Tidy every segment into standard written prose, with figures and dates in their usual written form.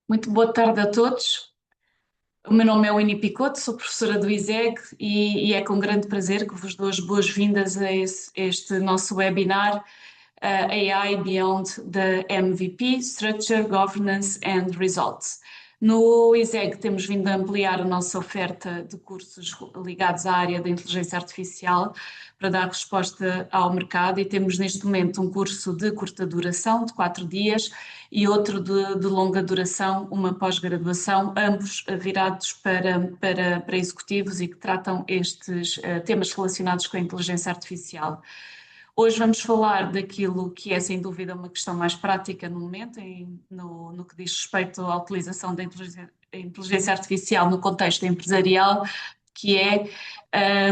Muito boa tarde a todos. O meu nome é Winnie Picoto, sou professora do ISEG e é com grande prazer que vos dou as boas-vindas a este nosso webinar AI Beyond the MVP, Structure, Governance and Results. No ISEG temos vindo a ampliar a nossa oferta de cursos ligados à área da inteligência artificial para dar resposta ao mercado e temos neste momento um curso de curta duração, de 4 dias, e outro de longa duração, uma pós-graduação, ambos virados para executivos e que tratam estes temas relacionados com a inteligência artificial. Hoje vamos falar daquilo que é, sem dúvida, uma questão mais prática no momento, no que diz respeito à utilização da inteligência artificial no contexto empresarial, que é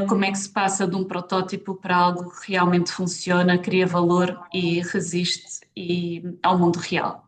como é que se passa de um protótipo para algo que realmente funciona, cria valor e resiste ao mundo real.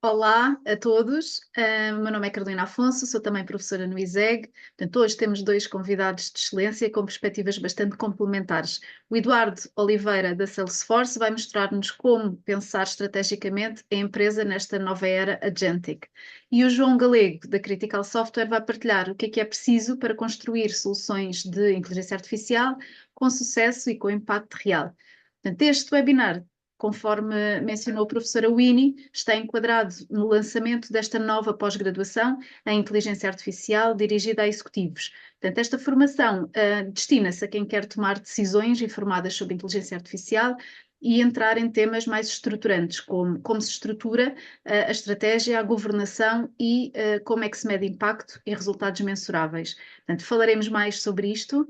Olá a todos, o meu nome é Carolina Afonso, sou também professora no ISEG. Portanto, hoje temos dois convidados de excelência com perspectivas bastante complementares. O Eduardo Oliveira, da Salesforce, vai mostrar-nos como pensar estrategicamente a empresa nesta nova era agentic. E o João Galego, da Critical Software, vai partilhar o que é preciso para construir soluções de inteligência artificial com sucesso e com impacto real. Portanto, este webinar, conforme mencionou a professora Winnie, está enquadrado no lançamento desta nova pós-graduação em Inteligência Artificial dirigida a executivos. Portanto, esta formação destina-se a quem quer tomar decisões informadas sobre inteligência artificial e entrar em temas mais estruturantes, como se estrutura a estratégia, a governação e como é que se mede impacto e resultados mensuráveis. Portanto, falaremos mais sobre isto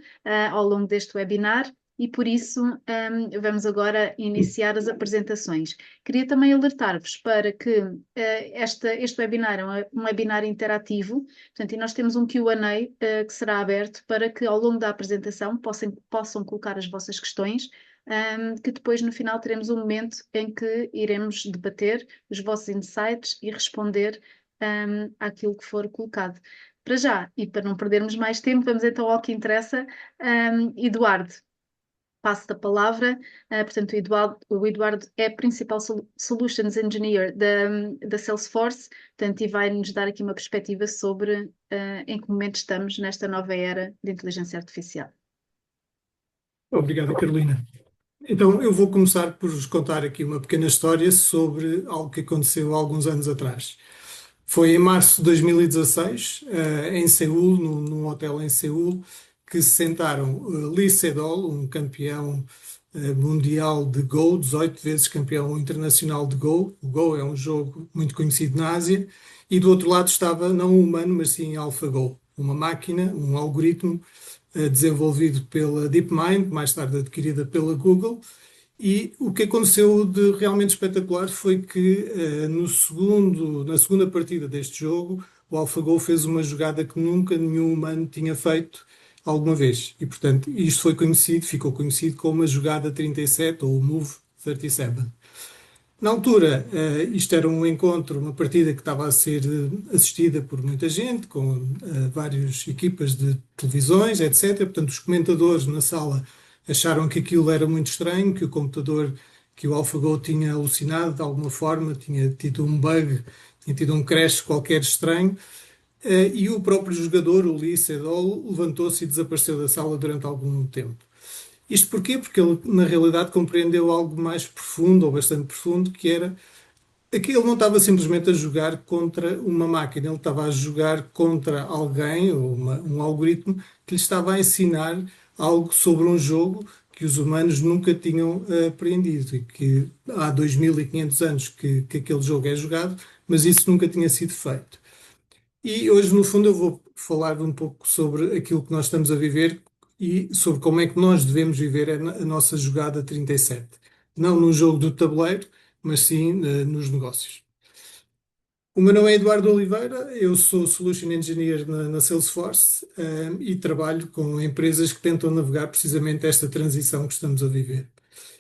ao longo deste webinar. E por isso vamos agora iniciar as apresentações. Queria também alertar-vos para que este webinar é um webinar interativo, portanto, e nós temos um Q&A que será aberto para que ao longo da apresentação possam colocar as vossas questões, que depois no final teremos um momento em que iremos debater os vossos insights e responder àquilo que for colocado. Para já, e para não perdermos mais tempo, vamos então ao que interessa. Eduardo, passo-te a palavra. Portanto, o Eduardo é Principal Solutions Engineer da Salesforce, portanto, e vai-nos dar aqui uma perspectiva sobre em que momento estamos nesta nova era de inteligência artificial. Obrigado, Carolina. Então, eu vou começar por vos contar aqui uma pequena história sobre algo que aconteceu há alguns anos atrás. Foi em março de 2016, em Seul, num hotel em Seul, que se sentaram Lee Sedol, um campeão mundial de Go, 18 vezes campeão internacional de Go. O Go é um jogo muito conhecido na Ásia. E do outro lado estava não um humano, mas sim AlphaGo, uma máquina, um algoritmo desenvolvido pela DeepMind, mais tarde adquirida pela Google. E o que aconteceu de realmente espetacular foi que na segunda partida deste jogo, o AlphaGo fez uma jogada que nunca nenhum humano tinha feito alguma vez. E, portanto, isto ficou conhecido como a jogada 37 ou o Move 37. Na altura, isto era um encontro, uma partida que estava a ser assistida por muita gente, com várias equipas de televisões, etc. Portanto, os comentadores na sala acharam que aquilo era muito estranho, que o computador, que o AlphaGo tinha alucinado de alguma forma, tinha tido um bug, tinha tido um crash qualquer estranho. E o próprio jogador, o Lee Sedol, levantou-se e desapareceu da sala durante algum tempo. Isto porquê? Porque ele, na realidade, compreendeu algo mais profundo, ou bastante profundo, que era que ele não estava simplesmente a jogar contra uma máquina, ele estava a jogar contra alguém, ou um algoritmo, que lhe estava a ensinar algo sobre um jogo que os humanos nunca tinham aprendido, e que há 2500 anos que aquele jogo é jogado, mas isso nunca tinha sido feito. E hoje, no fundo, eu vou falar um pouco sobre aquilo que nós estamos a viver e sobre como é que nós devemos viver a nossa jogada 37. Não no jogo do tabuleiro, mas sim nos negócios. O meu nome é Eduardo Oliveira, eu sou Solution Engineer na Salesforce e trabalho com empresas que tentam navegar precisamente esta transição que estamos a viver.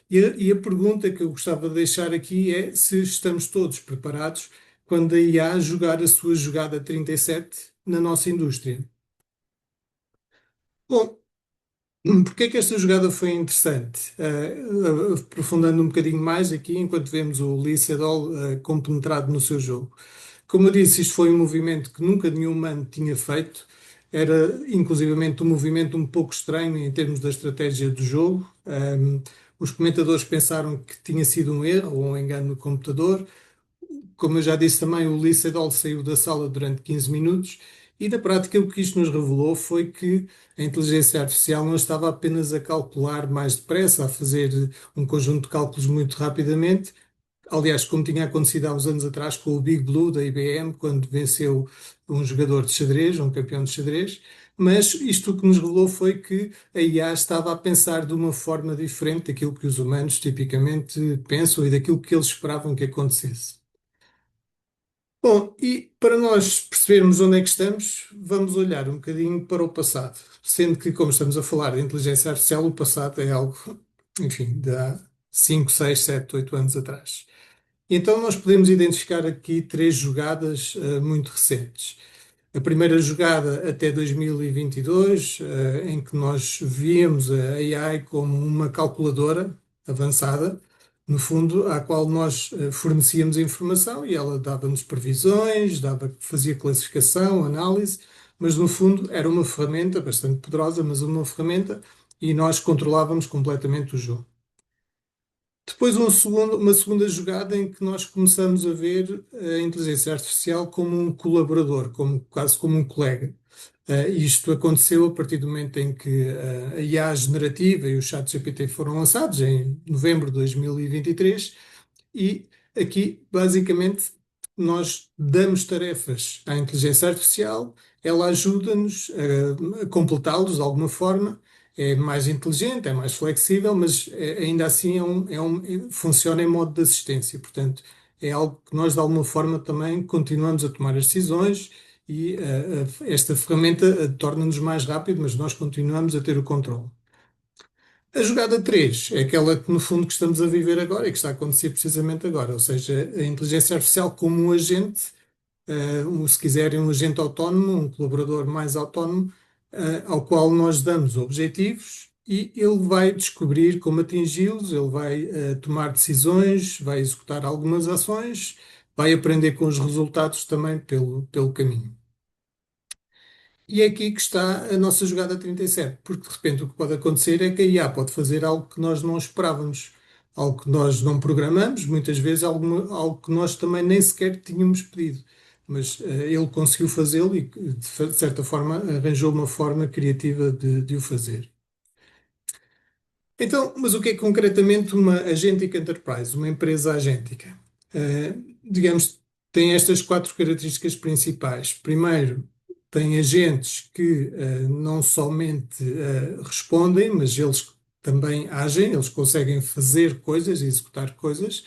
E a pergunta que eu gostava de deixar aqui é se estamos todos preparados quando a IA jogar a sua jogada 37 na nossa indústria. Bom, Porque é que esta jogada foi interessante? Aprofundando um bocadinho mais aqui, enquanto vemos o Lee Sedol compenetrado no seu jogo. Como eu disse, isto foi um movimento que nunca nenhum humano tinha feito. Era, inclusivamente, um movimento um pouco estranho em termos da estratégia do jogo. Os comentadores pensaram que tinha sido um erro ou um engano no computador. Como eu já disse também, o Lee Sedol saiu da sala durante 15 minutos e, na prática, o que isto nos revelou foi que a inteligência artificial não estava apenas a calcular mais depressa, a fazer um conjunto de cálculos muito rapidamente. Aliás, como tinha acontecido há uns anos atrás com o Big Blue da IBM, quando venceu um jogador de xadrez, um campeão de xadrez, mas isto o que nos revelou foi que a IA estava a pensar de uma forma diferente daquilo que os humanos tipicamente pensam e daquilo que eles esperavam que acontecesse. Bom, e para nós percebermos onde é que estamos, vamos olhar um bocadinho para o passado. Sendo que, como estamos a falar de inteligência artificial, o passado é algo, enfim, de há 5, 6, 7, 8 anos atrás. Então, nós podemos identificar aqui três jogadas muito recentes. A primeira jogada até 2022, em que nós víamos a AI como uma calculadora avançada, no fundo, à qual nós fornecíamos informação e ela dava-nos previsões, fazia classificação, análise, mas no fundo era uma ferramenta bastante poderosa, mas uma ferramenta e nós controlávamos completamente o jogo. Depois uma segunda jogada em que nós começamos a ver a inteligência artificial como um colaborador, quase como um colega. Isto aconteceu a partir do momento em que a IA generativa e o ChatGPT foram lançados, em novembro de 2023, e aqui, basicamente, nós damos tarefas à inteligência artificial, ela ajuda-nos a completá-los de alguma forma, é mais inteligente, é mais flexível, mas ainda assim funciona em modo de assistência. Portanto, é algo que nós, de alguma forma, também continuamos a tomar as decisões e esta ferramenta torna-nos mais rápido, mas nós continuamos a ter o controle. A jogada 3 é aquela que, no fundo, que estamos a viver agora e que está a acontecer precisamente agora, ou seja, a inteligência artificial como um agente, se quiserem, um agente autónomo, um colaborador mais autónomo, ao qual nós damos objetivos e ele vai descobrir como atingi-los, ele vai tomar decisões, vai executar algumas ações, vai aprender com os resultados também pelo caminho. E é aqui que está a nossa jogada 37, porque de repente o que pode acontecer é que a IA pode fazer algo que nós não esperávamos, algo que nós não programamos, muitas vezes algo que nós também nem sequer tínhamos pedido. Mas ele conseguiu fazê-lo e, de certa forma, arranjou uma forma criativa de o fazer. Então, mas o que é concretamente uma Agentic Enterprise, uma empresa agéntica? Digamos, tem estas quatro características principais. Primeiro, tem agentes que não somente respondem, mas eles também agem, eles conseguem fazer coisas e executar coisas.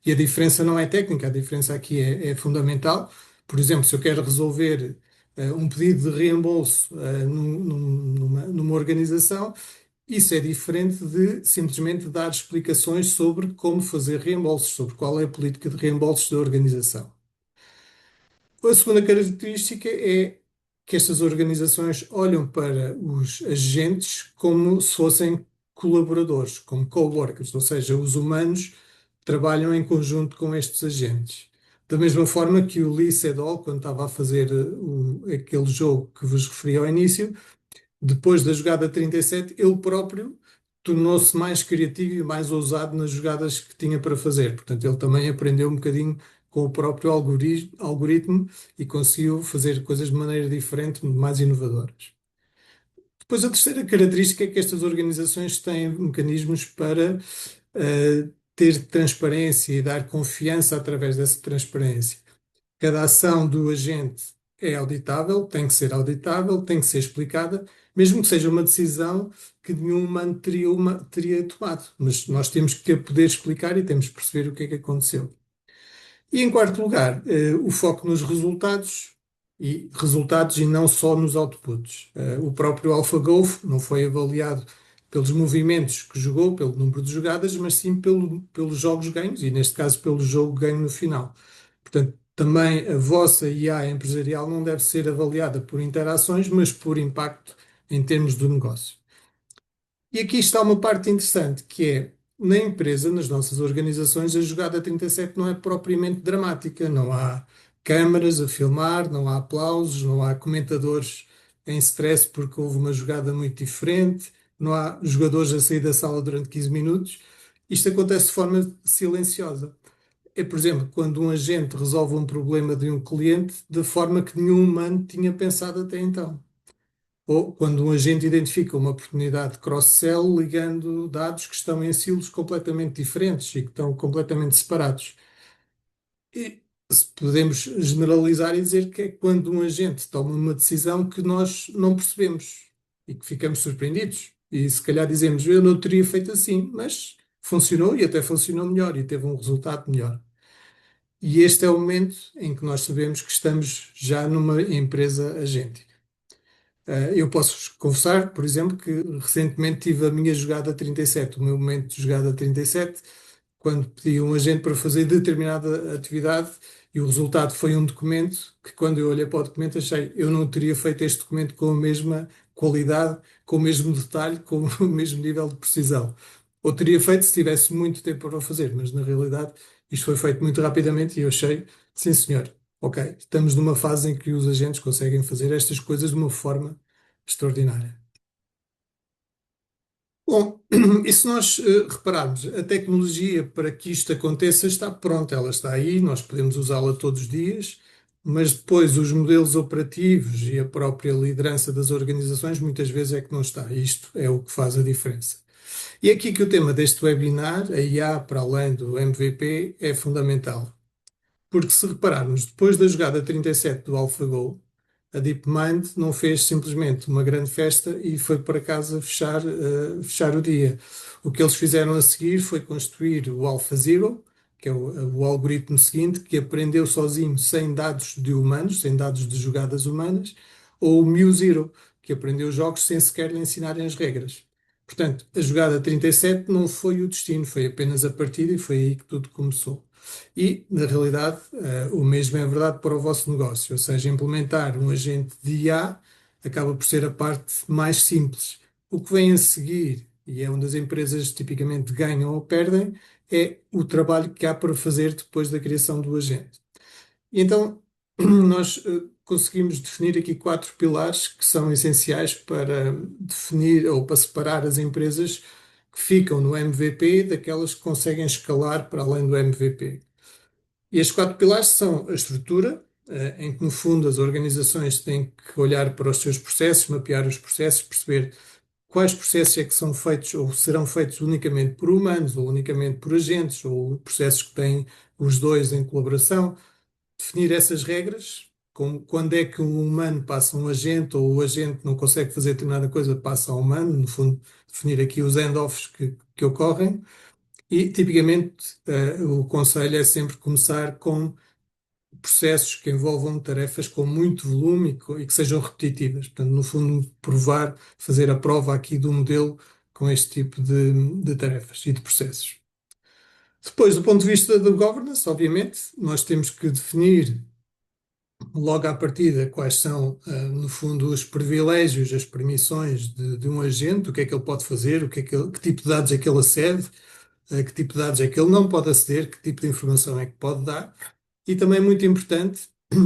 E a diferença não é técnica, a diferença aqui é fundamental. Por exemplo, se eu quero resolver um pedido de reembolso numa organização, isso é diferente de simplesmente dar explicações sobre como fazer reembolsos, sobre qual é a política de reembolsos da organização. A segunda característica é que estas organizações olham para os agentes como se fossem colaboradores, como coworkers, ou seja, os humanos trabalham em conjunto com estes agentes. Da mesma forma que o Lee Sedol, quando estava a fazer aquele jogo que vos referi ao início, depois da jogada 37, ele próprio tornou-se mais criativo e mais ousado nas jogadas que tinha para fazer. Portanto, ele também aprendeu um bocadinho com o próprio algoritmo e conseguiu fazer coisas de maneira diferente, mais inovadoras. Depois, a terceira característica é que estas organizações têm mecanismos para ter transparência e dar confiança através dessa transparência. Cada ação do agente é auditável, tem que ser explicada, mesmo que seja uma decisão que nenhum humano teria tomado. Mas nós temos que poder explicar e temos que perceber o que é que aconteceu. E em quarto lugar, o foco nos resultados e não só nos outputs. O próprio AlphaGo não foi avaliado pelos movimentos que jogou, pelo número de jogadas, mas sim pelos jogos ganhos e, neste caso, pelo jogo ganho no final. Portanto, também a vossa IA empresarial não deve ser avaliada por interações, mas por impacto em termos do negócio. E aqui está uma parte interessante, que é, na empresa, nas nossas organizações, a jogada 37 não é propriamente dramática. Não há câmaras a filmar, não há aplausos, não há comentadores em stress porque houve uma jogada muito diferente, não há jogadores a sair da sala durante 15 minutos. Isto acontece de forma silenciosa. É, por exemplo, quando um agente resolve um problema de um cliente de forma que nenhum humano tinha pensado até então. Ou quando um agente identifica uma oportunidade de cross-sell ligando dados que estão em silos completamente diferentes e que estão completamente separados. E podemos generalizar e dizer que é quando um agente toma uma decisão que nós não percebemos e que ficamos surpreendidos. E se calhar dizemos, eu não teria feito assim, mas funcionou e até funcionou melhor e teve um resultado melhor. E este é o momento em que nós sabemos que estamos já numa empresa agente. Eu posso confessar, por exemplo, que recentemente tive a minha jogada 37, o meu momento de jogada 37, quando pedi a um agente para fazer determinada atividade e o resultado foi um documento que, quando eu olhei para o documento, achei eu não teria feito este documento com a mesma qualidade, com o mesmo detalhe, com o mesmo nível de precisão. Ou teria feito se tivesse muito tempo para o fazer, mas na realidade isto foi feito muito rapidamente e eu achei, sim senhor, ok, estamos numa fase em que os agentes conseguem fazer estas coisas de uma forma extraordinária. Bom, e se nós repararmos, a tecnologia para que isto aconteça está pronta, ela está aí, nós podemos usá-la todos os dias, mas depois os modelos operativos e a própria liderança das organizações muitas vezes é que não está. Isto é o que faz a diferença. E é aqui que o tema deste webinar, a IA para além do MVP, é fundamental. Porque se repararmos, depois da jogada 37 do AlphaGo, a DeepMind não fez simplesmente uma grande festa e foi para casa fechar o dia. O que eles fizeram a seguir foi construir o AlphaZero, que é o algoritmo seguinte, que aprendeu sozinho sem dados de humanos, sem dados de jogadas humanas, ou o MuZero, que aprendeu jogos sem sequer lhe ensinarem as regras. Portanto, a jogada 37 não foi o destino, foi apenas a partida e foi aí que tudo começou. E, na realidade, o mesmo é verdade para o vosso negócio, ou seja, implementar um agente de IA acaba por ser a parte mais simples. O que vem a seguir, e é onde as empresas tipicamente ganham ou perdem, é o trabalho que há para fazer depois da criação do agente. E então, nós conseguimos definir aqui quatro pilares que são essenciais para definir ou para separar as empresas que ficam no MVP daquelas que conseguem escalar para além do MVP. E estes quatro pilares são a estrutura, em que, no fundo, as organizações têm que olhar para os seus processos, mapear os processos, perceber quais processos é que são feitos ou serão feitos unicamente por humanos, ou unicamente por agentes, ou processos que têm os dois em colaboração. Definir essas regras, como quando é que um humano passa a um agente, ou o agente não consegue fazer determinada coisa, passa ao humano, no fundo, definir aqui os handoffs que ocorrem. E, tipicamente, o conselho é sempre começar com processos que envolvam tarefas com muito volume e que sejam repetitivas. Portanto, no fundo, provar, fazer a prova aqui do modelo com este tipo de tarefas e de processos. Depois, do ponto de vista do governance, obviamente, nós temos que definir logo à partida quais são, no fundo, os privilégios, as permissões de um agente, o que é que ele pode fazer, que tipo de dados é que ele acede, a que tipo de dados é que ele não pode aceder, que tipo de informação é que pode dar. E também muito importante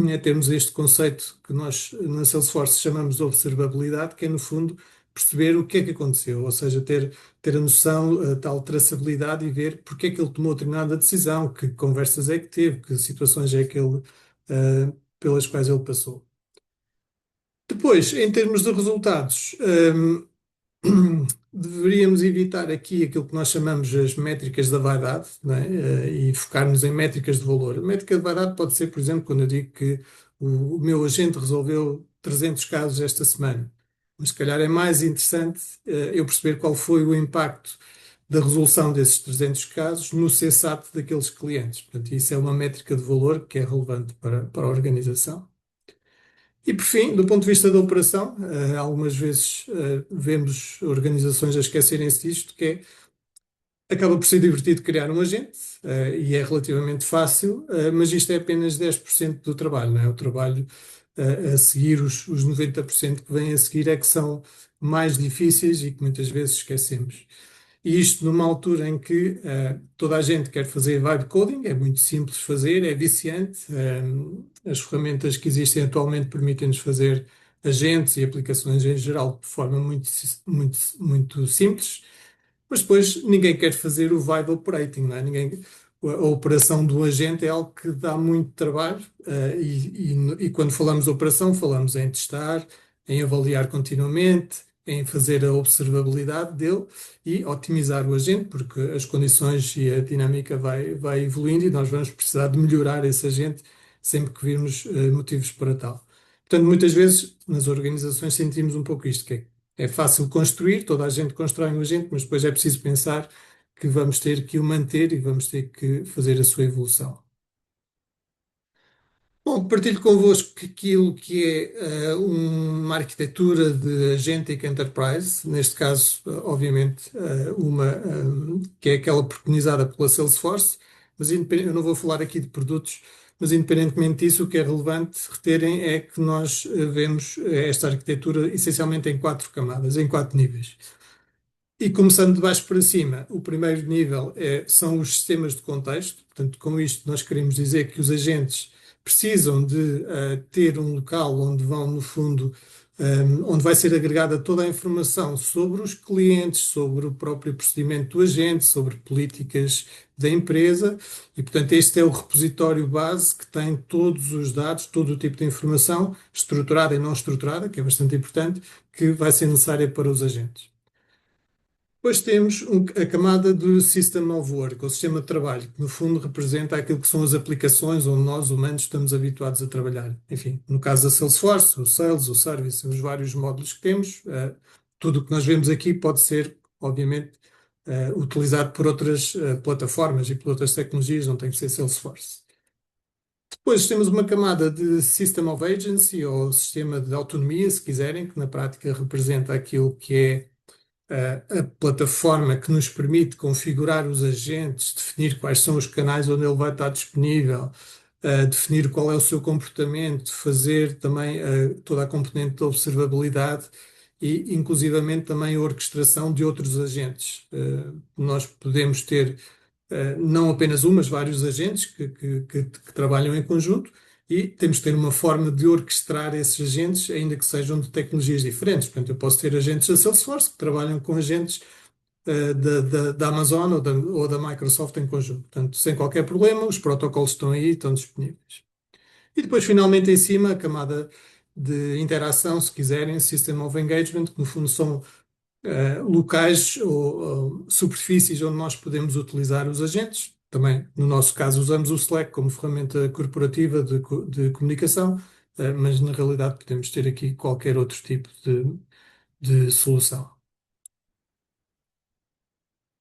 é termos este conceito que nós na Salesforce chamamos de observabilidade, que é, no fundo, perceber o que é que aconteceu, ou seja, ter a noção, a tal traçabilidade e ver porque é que ele tomou determinada decisão, que conversas é que teve, que situações é que ele, pelas quais ele passou. Depois, em termos de resultados, deveríamos evitar aqui aquilo que nós chamamos as métricas da vaidade, não é? E focar-nos em métricas de valor. A métrica de vaidade pode ser, por exemplo, quando eu digo que o meu agente resolveu 300 casos esta semana. Mas se calhar é mais interessante eu perceber qual foi o impacto da resolução desses 300 casos no CSAT daqueles clientes. Portanto, isso é uma métrica de valor que é relevante para a organização. E por fim, do ponto de vista da operação, algumas vezes vemos organizações a esquecerem-se disto, que acaba por ser divertido criar um agente, e é relativamente fácil, mas isto é apenas 10% do trabalho, não é? O trabalho a seguir, os 90% que vêm a seguir é que são mais difíceis e que muitas vezes esquecemos. E isto numa altura em que toda a gente quer fazer vibe coding, é muito simples fazer, é viciante. As ferramentas que existem atualmente permitem-nos fazer agentes e aplicações em geral de forma muito simples, mas depois ninguém quer fazer o vibe operating, não é? A operação do agente é algo que dá muito trabalho, e quando falamos de operação, falamos em testar, em avaliar continuamente, em fazer a observabilidade dele e otimizar o agente, porque as condições e a dinâmica vai evoluindo e nós vamos precisar de melhorar esse agente sempre que virmos motivos para tal. Portanto, muitas vezes nas organizações sentimos um pouco isto, que é fácil construir, toda a gente constrói um agente, mas depois é preciso pensar que vamos ter que o manter e vamos ter que fazer a sua evolução. Bom, partilho convosco que aquilo que é uma arquitetura de Agentic Enterprise, neste caso, obviamente, uma que é aquela preconizada pela Salesforce, mas eu não vou falar aqui de produtos, mas independentemente disso, o que é relevante reterem é que nós vemos esta arquitetura essencialmente em quatro camadas, em quatro níveis. E começando de baixo para cima, o primeiro nível são os sistemas de contexto. Portanto, com isto nós queremos dizer que os agentes precisam de ter um local onde vão, no fundo, onde vai ser agregada toda a informação sobre os clientes, sobre o próprio procedimento do agente, sobre políticas da empresa. E, portanto, este é o repositório base que tem todos os dados, todo o tipo de informação, estruturada e não estruturada, que é bastante importante, que vai ser necessária para os agentes. Depois temos a camada do System of Work, ou sistema de trabalho, que no fundo representa aquilo que são as aplicações onde nós, humanos, estamos habituados a trabalhar. Enfim, no caso da Salesforce, o Sales, o Service, os vários módulos que temos, tudo o que nós vemos aqui pode ser, obviamente, utilizado por outras plataformas e por outras tecnologias, não tem que ser Salesforce. Depois temos uma camada de System of Agency, ou sistema de autonomia, se quiserem, que na prática representa aquilo que é a plataforma que nos permite configurar os agentes, definir quais são os canais onde ele vai estar disponível, definir qual é o seu comportamento, fazer também toda a componente da observabilidade e, inclusivamente, também a orquestração de outros agentes. Nós podemos ter não apenas um, mas vários agentes que trabalham em conjunto e temos que ter uma forma de orquestrar esses agentes, ainda que sejam de tecnologias diferentes. Portanto, eu posso ter agentes da Salesforce que trabalham com agentes da Amazon ou da Microsoft em conjunto. Portanto, sem qualquer problema, os protocolos estão aí, estão disponíveis. E depois, finalmente, em cima, a camada de interação, se quiserem, System of Engagement, que no fundo são locais ou superfícies onde nós podemos utilizar os agentes. Também, no nosso caso, usamos o Slack como ferramenta corporativa de comunicação, mas na realidade podemos ter aqui qualquer outro tipo de solução.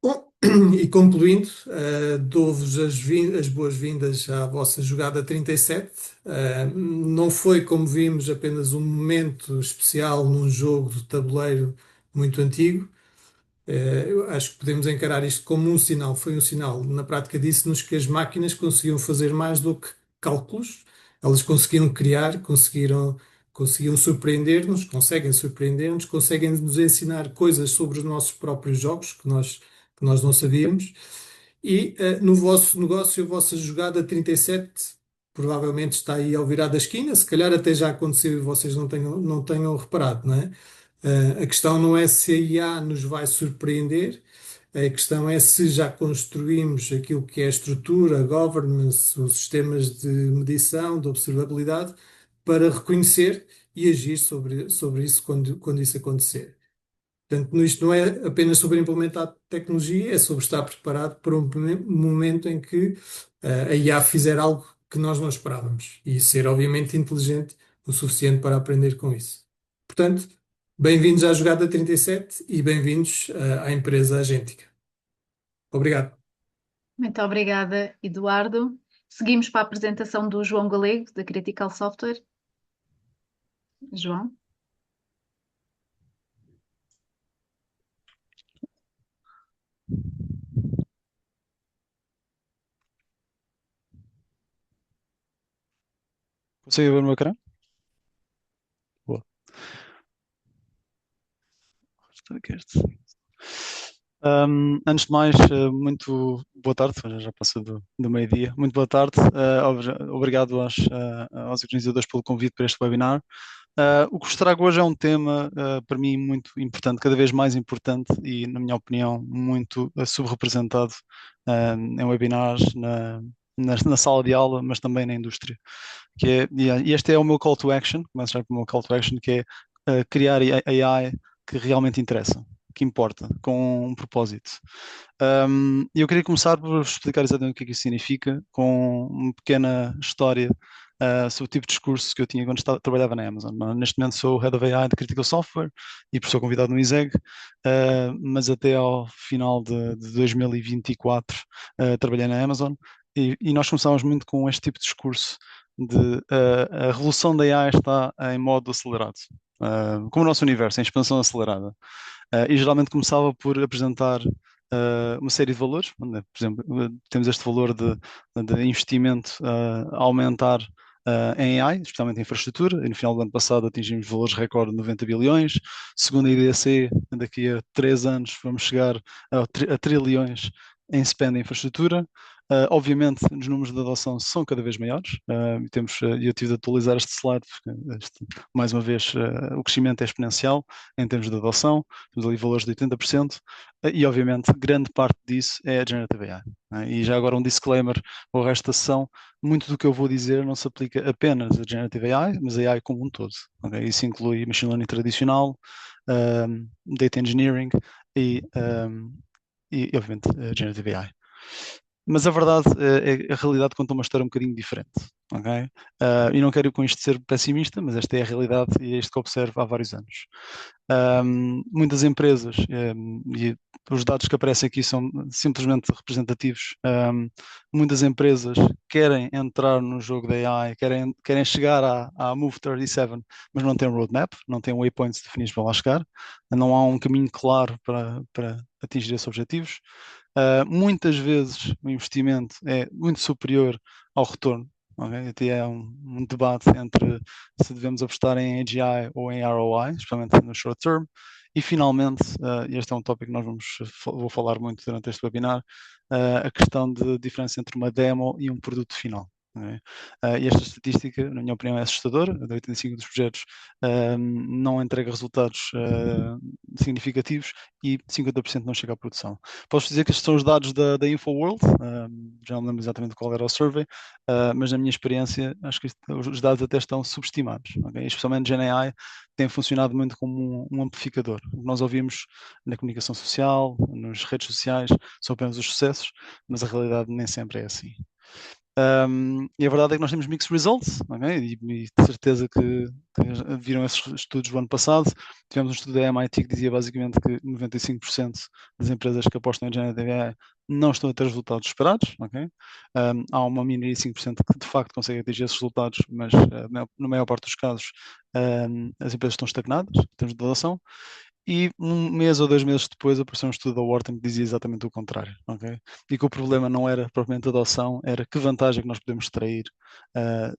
Bom, e concluindo, dou-vos as boas-vindas à vossa jogada 37. Não foi, como vimos, apenas um momento especial num jogo de tabuleiro muito antigo. Eu acho que podemos encarar isto como um sinal. Foi um sinal. Na prática, disse-nos que as máquinas conseguiam fazer mais do que cálculos. Elas conseguiam criar, conseguiam surpreender-nos, conseguem surpreender-nos, conseguem nos ensinar coisas sobre os nossos próprios jogos que nós não sabíamos. E no vosso negócio, a vossa jogada 37 provavelmente está aí ao virar da esquina. Se calhar até já aconteceu e vocês não tenham reparado, não é? A questão não é se a IA nos vai surpreender, a questão é se já construímos aquilo que é a estrutura, a governance, os sistemas de medição, de observabilidade, para reconhecer e agir sobre isso quando isso acontecer. Portanto, isto não é apenas sobre implementar tecnologia, é sobre estar preparado para um momento em que a IA fizer algo que nós não esperávamos e ser, obviamente, inteligente o suficiente para aprender com isso. Portanto, bem-vindos à Jogada 37 e bem-vindos à empresa Agêntica. Obrigado. Muito obrigada, Eduardo. Seguimos para a apresentação do João Galego, da Critical Software. João. Consegue ver o meu ecrã? Antes de mais, muito boa tarde, já passou do meio-dia. Muito boa tarde, obrigado aos organizadores pelo convite para este webinar. O que vos trago hoje é um tema, para mim, muito importante, cada vez mais importante e, na minha opinião, muito subrepresentado em webinars, na sala de aula, mas também na indústria. E este é o meu call to action, começo já com o meu call to action, que é criar AI que realmente interessa, que importa, com um propósito. E eu queria começar por explicar exatamente o que é que isso significa, com uma pequena história sobre o tipo de discurso que eu tinha quando trabalhava na Amazon. Neste momento sou Head of AI de Critical Software e por sou convidado no ISEG, mas até ao final de 2024 trabalhei na Amazon e nós começámos muito com este tipo de discurso de a revolução da AI está em modo acelerado. Como o nosso universo, em expansão acelerada. E geralmente começava por apresentar uma série de valores. Por exemplo, temos este valor de investimento a aumentar em AI, especialmente em infraestrutura. E no final do ano passado atingimos valores recorde de 90 bilhões. Segundo a IDC, daqui a 3 anos vamos chegar a trilhões em spend em infraestrutura. Obviamente, os números de adoção são cada vez maiores. Eu tive de atualizar este slide, porque mais uma vez o crescimento é exponencial em termos de adoção. Temos ali valores de 80%. E, obviamente, grande parte disso é a Generative AI. Né? E já agora um disclaimer para o resto da sessão: muito do que eu vou dizer não se aplica apenas a Generative AI, mas a AI como um todo. Okay? Isso inclui Machine Learning tradicional, Data Engineering e obviamente, a Generative AI. Mas a verdade é a realidade conta uma história um bocadinho diferente, ok? E não quero com isto ser pessimista, mas esta é a realidade e é isto que observo há vários anos. Muitas empresas, e os dados que aparecem aqui são simplesmente representativos, muitas empresas querem entrar no jogo da AI, querem chegar à Move 37, mas não têm um roadmap, não têm waypoints definidos para lá chegar, não há um caminho claro para atingir esses objetivos. Muitas vezes o investimento é muito superior ao retorno. Okay? Até é um debate entre se devemos apostar em AGI ou em ROI, especialmente no short term. E finalmente, este é um tópico que vou falar muito durante este webinar, a questão de diferença entre uma demo e um produto final. Okay? E esta estatística, na minha opinião, é assustadora. 85% dos projetos não entrega resultados significativos e 50% não chega à produção. Posso dizer que estes são os dados da InfoWorld, já não me lembro exatamente qual era o survey, mas na minha experiência acho que os dados até estão subestimados, okay? Especialmente GenAI tem funcionado muito como um amplificador. O que nós ouvimos na comunicação social, nas redes sociais, são apenas os sucessos, mas a realidade nem sempre é assim. E a verdade é que nós temos mixed results, okay? E de certeza que viram esses estudos do ano passado. Tivemos um estudo da MIT que dizia basicamente que 95% das empresas que apostam em Generative AI não estão a ter os resultados esperados. Okay? Há uma minoria de 5% que de facto consegue atingir esses resultados, mas na maior parte dos casos as empresas estão estagnadas em termos de adoção. E 1 mês ou 2 meses depois apareceu um estudo da Wharton que dizia exatamente o contrário, ok? E que o problema não era propriamente a adoção, era que vantagem que nós podemos extrair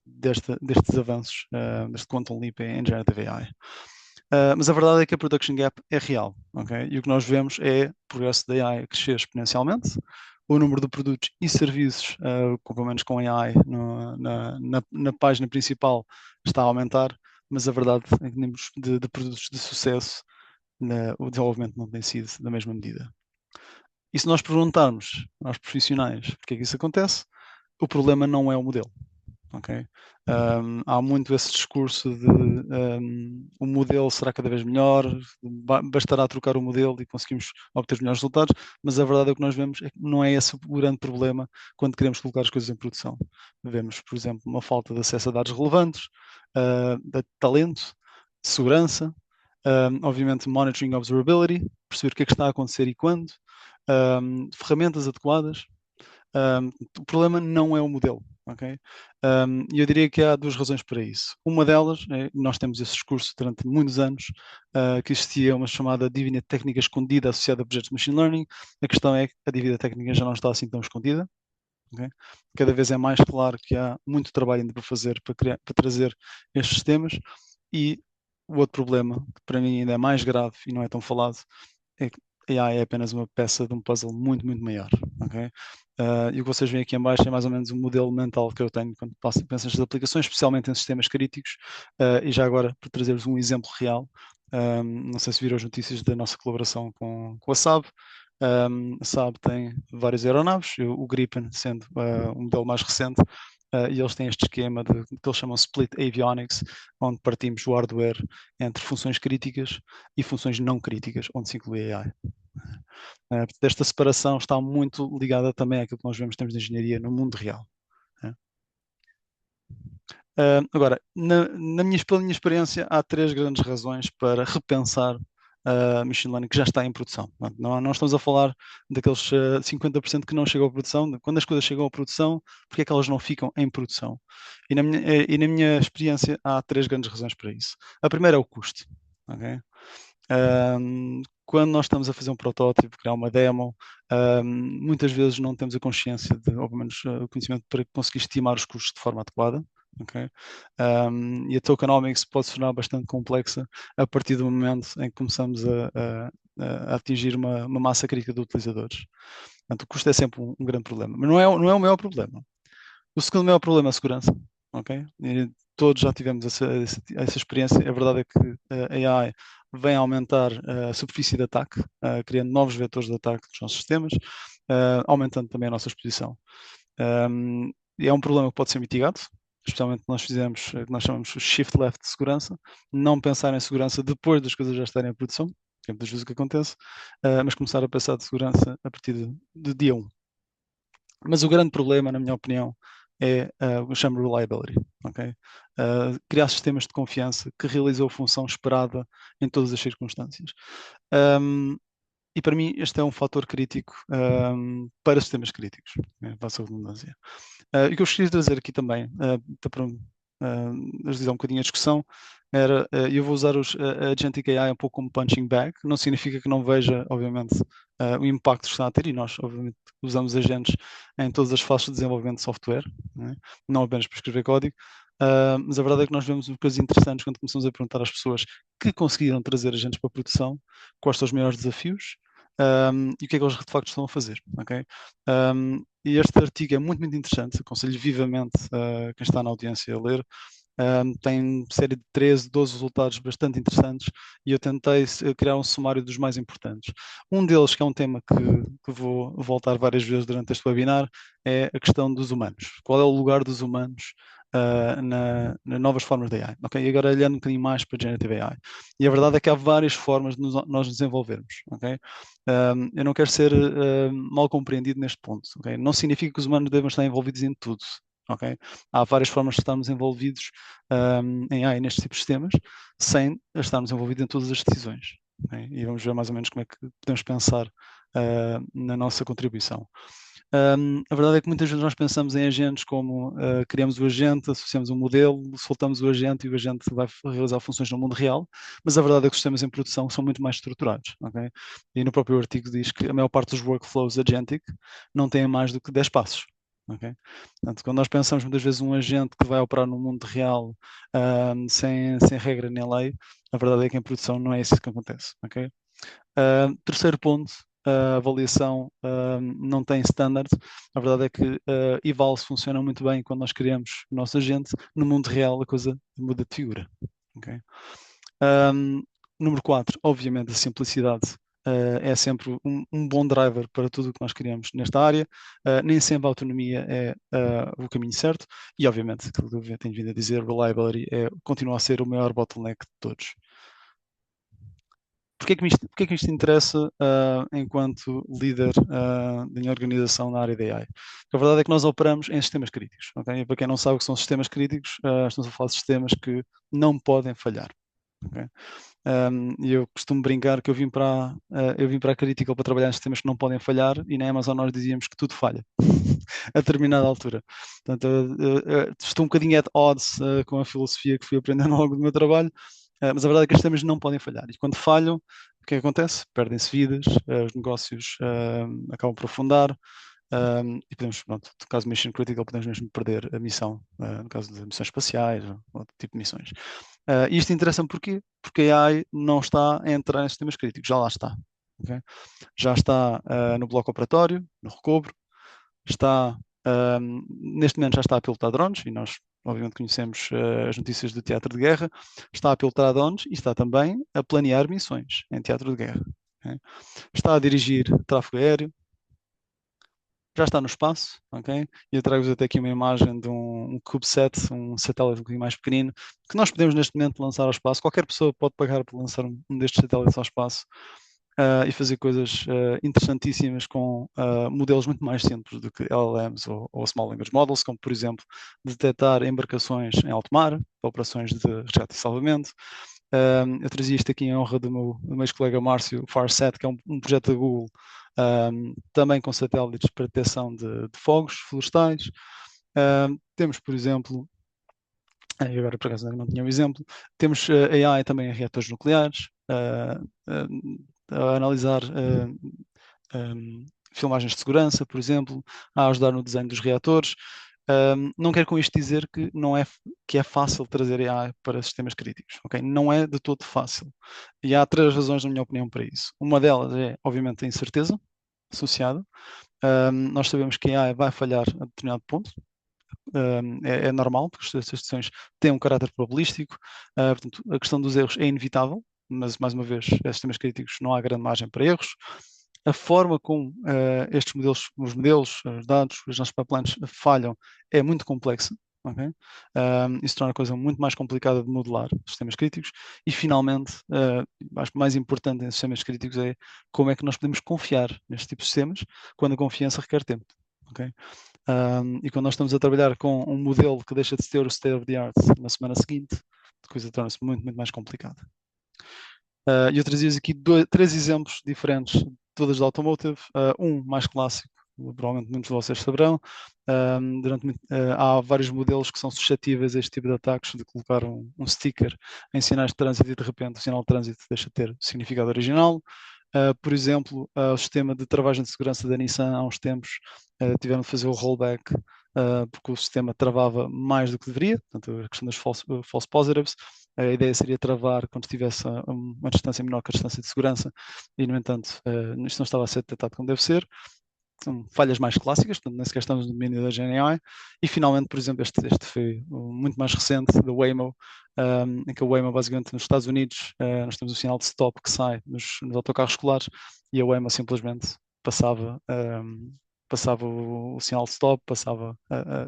destes avanços, deste quantum leap em Generative AI. Mas a verdade é que a production gap é real, ok? E o que nós vemos é o progresso da AI a crescer exponencialmente, o número de produtos e serviços, pelo menos com AI, na página principal está a aumentar, mas a verdade é que temos de produtos de sucesso, o desenvolvimento não tem sido da mesma medida. E se nós perguntarmos aos profissionais porque é que isso acontece, o problema não é o modelo. Okay? Há muito esse discurso de o modelo será cada vez melhor, bastará trocar o modelo e conseguimos obter melhores resultados, mas a verdade é que nós vemos é que não é esse o grande problema quando queremos colocar as coisas em produção. Vemos, por exemplo, uma falta de acesso a dados relevantes, de talento, de segurança, obviamente monitoring observability, perceber o que é que está a acontecer e quando, ferramentas adequadas. O problema não é o modelo, ok? E eu diria que há 2 razões para isso. Uma delas é nós temos esse discurso durante muitos anos que existia uma chamada dívida técnica escondida associada a projetos de machine learning. A questão é que a dívida técnica já não está assim tão escondida. Okay? Cada vez é mais claro que há muito trabalho ainda para fazer para trazer estes sistemas e o outro problema, que para mim ainda é mais grave e não é tão falado, é que a AI é apenas uma peça de um puzzle muito, muito maior, ok? E o que vocês veem aqui em baixo é mais ou menos o modelo mental que eu tenho quando penso nestas aplicações, especialmente em sistemas críticos. E já agora, para trazer-vos um exemplo real, não sei se viram as notícias da nossa colaboração com a Saab. A Saab tem várias aeronaves, o Gripen sendo o modelo mais recente, e eles têm este esquema que eles chamam Split Avionics, onde partimos o hardware entre funções críticas e funções não críticas, onde se inclui a AI. Esta separação está muito ligada também àquilo que nós vemos em termos de engenharia no mundo real. Agora, na minha experiência, há 3 grandes razões para repensar machine learning que já está em produção. Não estamos a falar daqueles 50% que não chegam à produção. Quando as coisas chegam à produção, porque é que elas não ficam em produção? E na minha experiência, há 3 grandes razões para isso. A primeira é o custo. Okay? Quando nós estamos a fazer um protótipo, criar uma demo, muitas vezes não temos a consciência ou pelo menos o conhecimento para conseguir estimar os custos de forma adequada. Okay? E a tokenomics pode se tornar bastante complexa a partir do momento em que começamos a atingir uma massa crítica de utilizadores. Portanto, o custo é sempre um grande problema, mas não é o maior problema. O segundo maior problema é a segurança. Okay? E todos já tivemos essa experiência. A verdade é que a AI vem aumentar a superfície de ataque, criando novos vetores de ataque dos nossos sistemas, aumentando também a nossa exposição. E é um problema que pode ser mitigado, especialmente nós fizemos o que nós chamamos de shift left de segurança, não pensar em segurança depois das coisas já estarem em produção, que é muitas vezes o que acontece, mas começar a pensar de segurança a partir de dia 1. Mas o grande problema, na minha opinião, é o que eu chamo de reliability. Okay? Criar sistemas de confiança que realizam a função esperada em todas as circunstâncias. E para mim este é um fator crítico para sistemas críticos, né? Passa a redundância. E o que eu gostaria de trazer aqui também, para agilizar um bocadinho a discussão, era, eu vou usar a Agentic AI um pouco como punching bag, não significa que não veja, obviamente, o impacto que está a ter, e nós, obviamente, usamos agentes em todas as fases de desenvolvimento de software, né? Não apenas para escrever código, mas a verdade é que nós vemos coisas interessantes quando começamos a perguntar às pessoas que conseguiram trazer agentes para a produção, quais são os maiores desafios, e o que é que eles de facto estão a fazer. Okay? E este artigo é muito, muito interessante, aconselho vivamente quem está na audiência a ler. Tem série de 13, 12 resultados bastante interessantes e eu tentei criar um sumário dos mais importantes. Um deles, que é um tema que vou voltar várias vezes durante este webinar, é a questão dos humanos. Qual é o lugar dos humanos nas novas formas de AI? Okay? E agora olhando um bocadinho mais para Generative AI. E a verdade é que há várias formas de nós desenvolvermos. Okay? Eu não quero ser mal compreendido neste ponto. Okay? Não significa que os humanos devem estar envolvidos em tudo. Okay? Há várias formas de estarmos envolvidos em AI nestes tipos de sistemas sem estarmos envolvidos em todas as decisões. Okay? E vamos ver mais ou menos como é que podemos pensar na nossa contribuição. A verdade é que muitas vezes nós pensamos em agentes como criamos o agente, associamos um modelo, soltamos o agente e o agente vai realizar funções no mundo real, mas a verdade é que os sistemas em produção são muito mais estruturados. Okay? E no próprio artigo diz que a maior parte dos workflows agentic não têm mais do que 10 passos. Okay? Portanto, quando nós pensamos muitas vezes um agente que vai operar no mundo real sem regra nem lei, a verdade é que em produção não é isso que acontece. Okay? Terceiro ponto, a avaliação não tem standard. A verdade é que evals funciona muito bem quando nós criamos o nosso agente. No mundo real a coisa muda de figura. Okay? Número 4, obviamente a simplicidade é sempre um bom driver para tudo o que nós queremos nesta área. Nem sempre a autonomia é o caminho certo e obviamente, aquilo que eu tenho vindo a dizer, reliability continua a ser o maior bottleneck de todos. Porquê que isto interessa enquanto líder da minha organização na área de AI? Porque a verdade é que nós operamos em sistemas críticos. Okay? E para quem não sabe o que são sistemas críticos, estamos a falar de sistemas que não podem falhar. Okay? E eu costumo brincar que eu vim para a Critical para trabalhar em sistemas que não podem falhar e na Amazon nós dizíamos que tudo falha a determinada altura. Portanto, estou um bocadinho at odds com a filosofia que fui aprendendo ao longo do meu trabalho, mas a verdade é que os sistemas não podem falhar. E quando falham, o que é que acontece? Perdem-se vidas, os negócios acabam por afundar. E podemos, pronto, no caso de Mission Critical, podemos mesmo perder a missão, no caso de missões espaciais ou outro tipo de missões. Isto interessa-me porquê? Porque a AI não está a entrar em sistemas críticos, já lá está. Okay? Já está no bloco operatório, no recobro, está, neste momento já está a pilotar drones, e nós obviamente conhecemos as notícias do teatro de guerra, está a pilotar drones e está também a planear missões em teatro de guerra. Okay? Está a dirigir tráfego aéreo, já está no espaço, ok? E eu trago-vos até aqui uma imagem de um CubeSat, um satélite um bocadinho mais pequenino, que nós podemos neste momento lançar ao espaço. Qualquer pessoa pode pagar para lançar um destes satélites ao espaço e fazer coisas interessantíssimas com modelos muito mais simples do que LLMs ou Small Language Models, como por exemplo detectar embarcações em alto mar, operações de resgate e salvamento. Eu trazia isto aqui em honra do meu ex-colega Márcio, o FarSat, que é um projeto da Google, também com satélites para detecção de fogos florestais. Temos, por exemplo, e agora por acaso não tinha um exemplo, temos AI também em reatores nucleares, a analisar filmagens de segurança, por exemplo, a ajudar no desenho dos reatores. Não quero com isto dizer que não é que é fácil trazer AI para sistemas críticos, ok? Não é de todo fácil. E há 3 razões, na minha opinião, para isso. Uma delas é, obviamente, a incerteza associada. Nós sabemos que a AI vai falhar a determinado ponto. É normal, porque estas decisões têm um caráter probabilístico. Portanto, a questão dos erros é inevitável, mas, mais uma vez, em sistemas críticos não há grande margem para erros. A forma como estes modelos, os modelos, os dados, os nossos pipelines falham é muito complexa. Okay? Isso torna a coisa muito mais complicada de modelar sistemas críticos. E, finalmente, acho que o mais importante em sistemas críticos é como é que nós podemos confiar neste tipo de sistemas quando a confiança requer tempo. Okay? E quando nós estamos a trabalhar com um modelo que deixa de ter o state of the art na semana seguinte, a coisa torna-se muito, muito mais complicada. Eu trazia aqui 3 exemplos diferentes, todas de automotive. Um mais clássico, provavelmente muitos de vocês saberão. Há vários modelos que são suscetíveis a este tipo de ataques, de colocar um sticker em sinais de trânsito e de repente o sinal de trânsito deixa de ter o significado original. Por exemplo, o sistema de travagem de segurança da Nissan, há uns tempos, tiveram de fazer o rollback porque o sistema travava mais do que deveria, portanto, a questão dos false positives. A ideia seria travar quando estivesse a uma distância menor que a distância de segurança e, no entanto, isto não estava a ser detectado como deve ser. São falhas mais clássicas, portanto, nem sequer estamos no domínio da GenAI. E, finalmente, por exemplo, este foi muito mais recente, da Waymo, em que a Waymo, basicamente, nos Estados Unidos, nós temos o sinal de stop que sai nos autocarros escolares e a Waymo simplesmente passava o sinal de stop, passava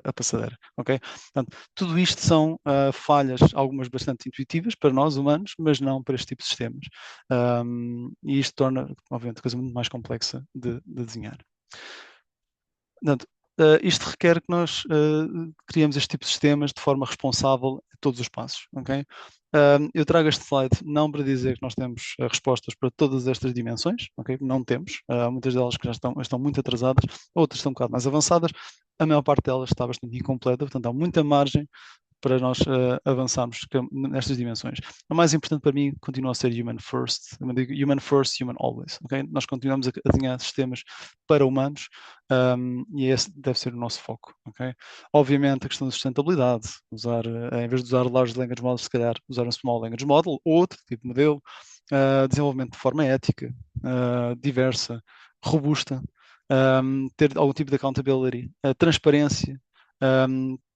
a passadeira, ok? Portanto, tudo isto são falhas, algumas bastante intuitivas para nós humanos, mas não para este tipo de sistemas. E isto torna, obviamente, a coisa muito mais complexa de desenhar. Portanto, isto requer que nós criemos este tipo de sistemas de forma responsável a todos os passos, ok? Eu trago este slide não para dizer que nós temos respostas para todas estas dimensões, ok? Não temos. Muitas delas que já estão muito atrasadas, outras estão um bocado mais avançadas. A maior parte delas está bastante incompleta, portanto há muita margem para nós avançarmos nestas dimensões. A mais importante para mim continua a ser human first. Eu digo human first, human always. Okay? Nós continuamos a desenhar sistemas para humanos e esse deve ser o nosso foco. Okay? Obviamente a questão da sustentabilidade, usar, em vez de usar large language models, se calhar usar um small language model, outro tipo de modelo, desenvolvimento de forma ética, diversa, robusta, ter algum tipo de accountability, transparência,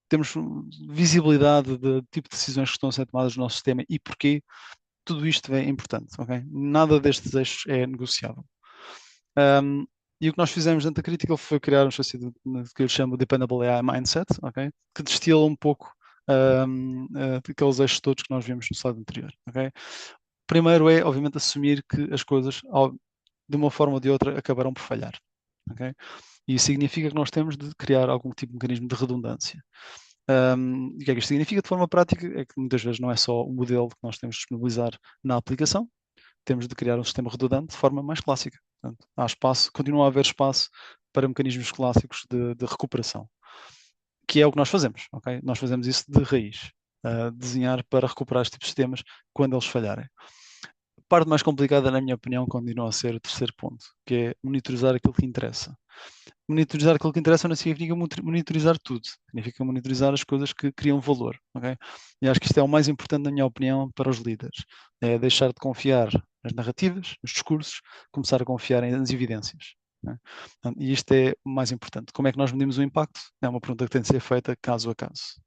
temos visibilidade do tipo de decisões que estão a ser tomadas no nosso sistema e porquê, tudo isto é importante, ok? Nada destes eixos é negociável. E o que nós fizemos dentro da Critical foi criar uma espécie de que eu chamo de Dependable AI Mindset, ok? Que destila um pouco aqueles eixos todos que nós vimos no slide anterior, ok? Primeiro é, obviamente, assumir que as coisas, de uma forma ou de outra, acabarão por falhar, ok? E isso significa que nós temos de criar algum tipo de mecanismo de redundância. O que é que isto significa de forma prática? É que muitas vezes não é só o modelo que nós temos de disponibilizar na aplicação, temos de criar um sistema redundante de forma mais clássica. Portanto, há espaço, continua a haver espaço para mecanismos clássicos de recuperação, que é o que nós fazemos, ok? Nós fazemos isso de raiz, desenhar para recuperar este tipo de sistemas quando eles falharem. parte mais complicada, na minha opinião, continua a ser o terceiro ponto, que é monitorizar aquilo que interessa. Monitorizar aquilo que interessa não significa monitorizar tudo, significa monitorizar as coisas que criam valor, ok? E acho que isto é o mais importante, na minha opinião, para os líderes. É deixar de confiar nas narrativas, nos discursos, começar a confiar nas evidências. Né? E isto é o mais importante. Como é que nós medimos o impacto? É uma pergunta que tem de ser feita caso a caso.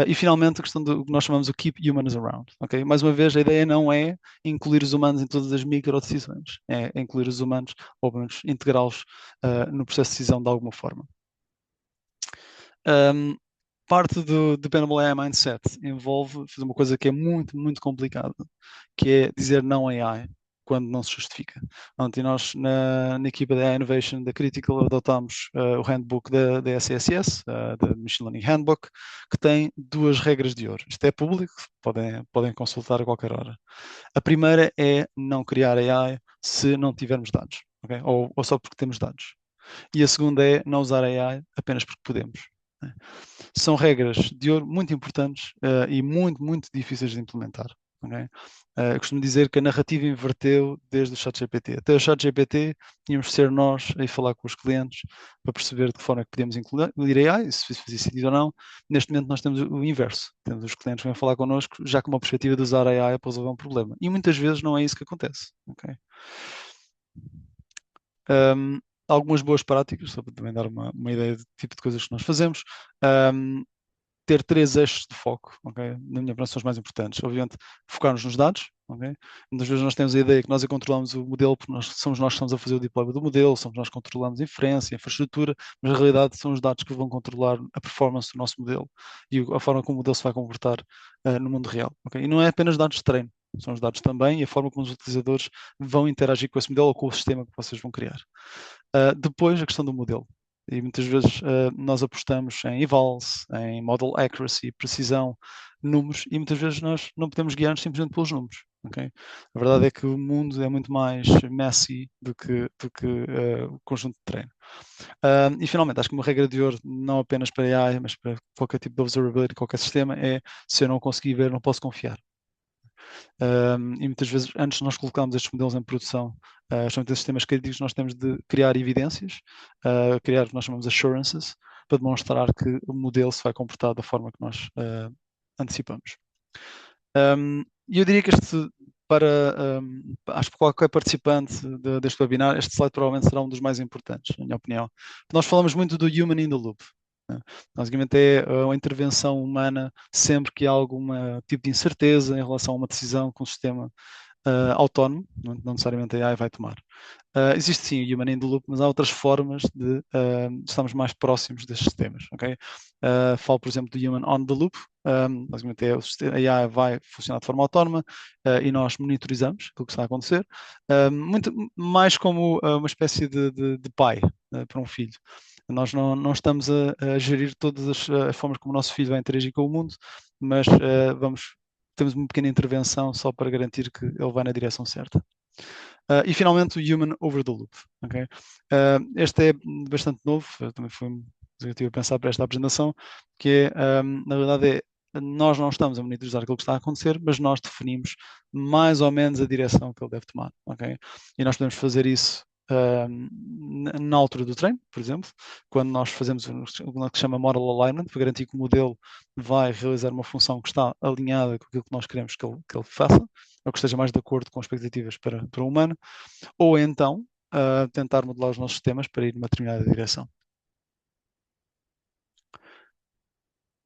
E finalmente a questão do que nós chamamos o Keep Humans Around. Okay? Mais uma vez, a ideia não é incluir os humanos em todas as micro-decisões, é incluir os humanos, ou pelo menos integrá-los no processo de decisão de alguma forma. Parte do Dependable AI Mindset envolve fazer uma coisa que é muito, muito complicada, que é dizer não a AI quando não se justifica. Ontem nós, na equipa da AI Innovation da Critical, adotámos o handbook da SSS, da Machine Learning Handbook, que tem 2 regras de ouro. Isto é público, podem consultar a qualquer hora. A primeira é não criar AI se não tivermos dados, okay? ou só porque temos dados. E a segunda é não usar AI apenas porque podemos. Né? São regras de ouro muito importantes e muito, muito difíceis de implementar. Okay? Costumo dizer que a narrativa inverteu desde o ChatGPT. Até o ChatGPT tínhamos de ser nós a ir falar com os clientes para perceber de que forma é que podíamos incluir AI, se fazia sentido ou não. Neste momento nós temos o inverso. Temos os clientes que vêm falar connosco já com uma perspectiva de usar AI para resolver um problema. E muitas vezes não é isso que acontece. Okay? Algumas boas práticas, só para também dar uma ideia do tipo de coisas que nós fazemos. Ter 3 eixos de foco, okay? Na minha opinião, são os mais importantes. Obviamente, focar-nos nos dados, okay? Muitas vezes nós temos a ideia que nós controlamos o modelo porque somos nós que estamos a fazer o deploy do modelo, somos nós que controlamos a inferência, a infraestrutura, mas na realidade são os dados que vão controlar a performance do nosso modelo e a forma como o modelo se vai comportar no mundo real. Okay? E não é apenas dados de treino, são os dados também e a forma como os utilizadores vão interagir com esse modelo ou com o sistema que vocês vão criar. Depois, a questão do modelo. E muitas vezes nós apostamos em evals, em model accuracy, precisão, números, e muitas vezes nós não podemos guiar-nos simplesmente pelos números. Okay? A verdade é que o mundo é muito mais messy do que o conjunto de treino. E finalmente, acho que uma regra de ouro, não apenas para AI, mas para qualquer tipo de observability, qualquer sistema, é se eu não conseguir ver, não posso confiar. E muitas vezes, antes de nós colocarmos estes modelos em produção, especialmente esses sistemas críticos, nós temos de criar evidências, criar o que nós chamamos assurances, para demonstrar que o modelo se vai comportar da forma que nós antecipamos. E eu diria que acho que qualquer participante deste webinar, este slide provavelmente será um dos mais importantes, na minha opinião. Nós falamos muito do human in the loop. Basicamente é uma intervenção humana sempre que há algum tipo de incerteza em relação a uma decisão que um sistema autónomo, não necessariamente a AI, vai tomar. Existe sim o Human in the Loop, mas há outras formas de estarmos mais próximos destes sistemas. Okay? Falo, por exemplo, do Human on the Loop. Basicamente a AI vai funcionar de forma autónoma e nós monitorizamos aquilo que está a acontecer. Muito mais como uma espécie de pai para um filho. Nós não estamos a gerir todas as formas como o nosso filho vai interagir com o mundo, mas temos uma pequena intervenção só para garantir que ele vai na direção certa. E finalmente o Human Over the Loop. Okay? Este é bastante novo, também foi um desafio a pensar para esta apresentação, que é, na verdade, nós não estamos a monitorizar aquilo que está a acontecer, mas nós definimos mais ou menos a direção que ele deve tomar. Okay? E nós podemos fazer isso na altura do treino, por exemplo, quando nós fazemos o que se chama Model Alignment, para garantir que o modelo vai realizar uma função que está alinhada com aquilo que nós queremos que ele faça, ou que esteja mais de acordo com expectativas para o humano, ou então tentar modelar os nossos sistemas para ir numa determinada direção.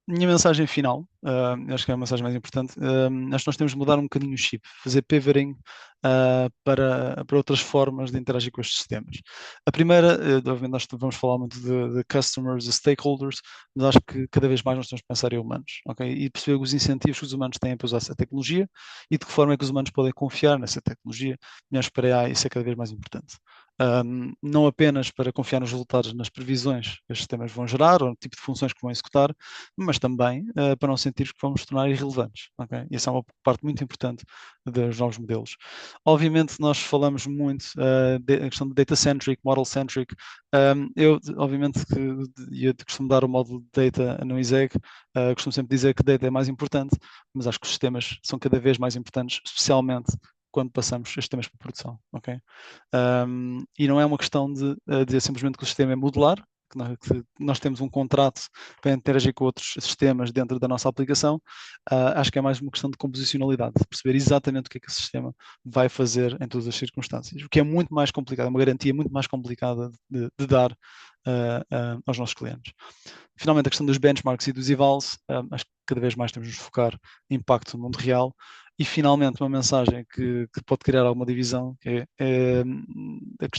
Minha mensagem final, acho que é a mensagem mais importante, acho que nós temos de mudar um bocadinho o chip, fazer pivoting para outras formas de interagir com estes sistemas. A primeira, obviamente nós vamos falar muito de customers, de stakeholders, mas acho que cada vez mais nós temos de pensar em humanos, okay? E perceber os incentivos que os humanos têm para usar essa tecnologia e de que forma é que os humanos podem confiar nessa tecnologia. E acho que para a AI isso é cada vez mais importante. Não apenas para confiar nos resultados, nas previsões que os sistemas vão gerar, ou no tipo de funções que vão executar, mas também para não sentir que vamos tornar irrelevantes. Okay? E essa é uma parte muito importante dos novos modelos. Obviamente nós falamos muito da questão de data-centric, model-centric. Eu, obviamente, costumo dar o módulo de data no ISEG, costumo sempre dizer que data é mais importante, mas acho que os sistemas são cada vez mais importantes, especialmente quando passamos estes sistemas para produção, ok? E não é uma questão de dizer simplesmente que o sistema é modular, que nós temos um contrato para interagir com outros sistemas dentro da nossa aplicação. Acho que é mais uma questão de composicionalidade, de perceber exatamente o que é que o sistema vai fazer em todas as circunstâncias, o que é muito mais complicado, é uma garantia muito mais complicada de dar aos nossos clientes. Finalmente, a questão dos benchmarks e dos evals, acho que cada vez mais temos de nos focar em impacto no mundo real. E, finalmente, uma mensagem que pode criar alguma divisão, que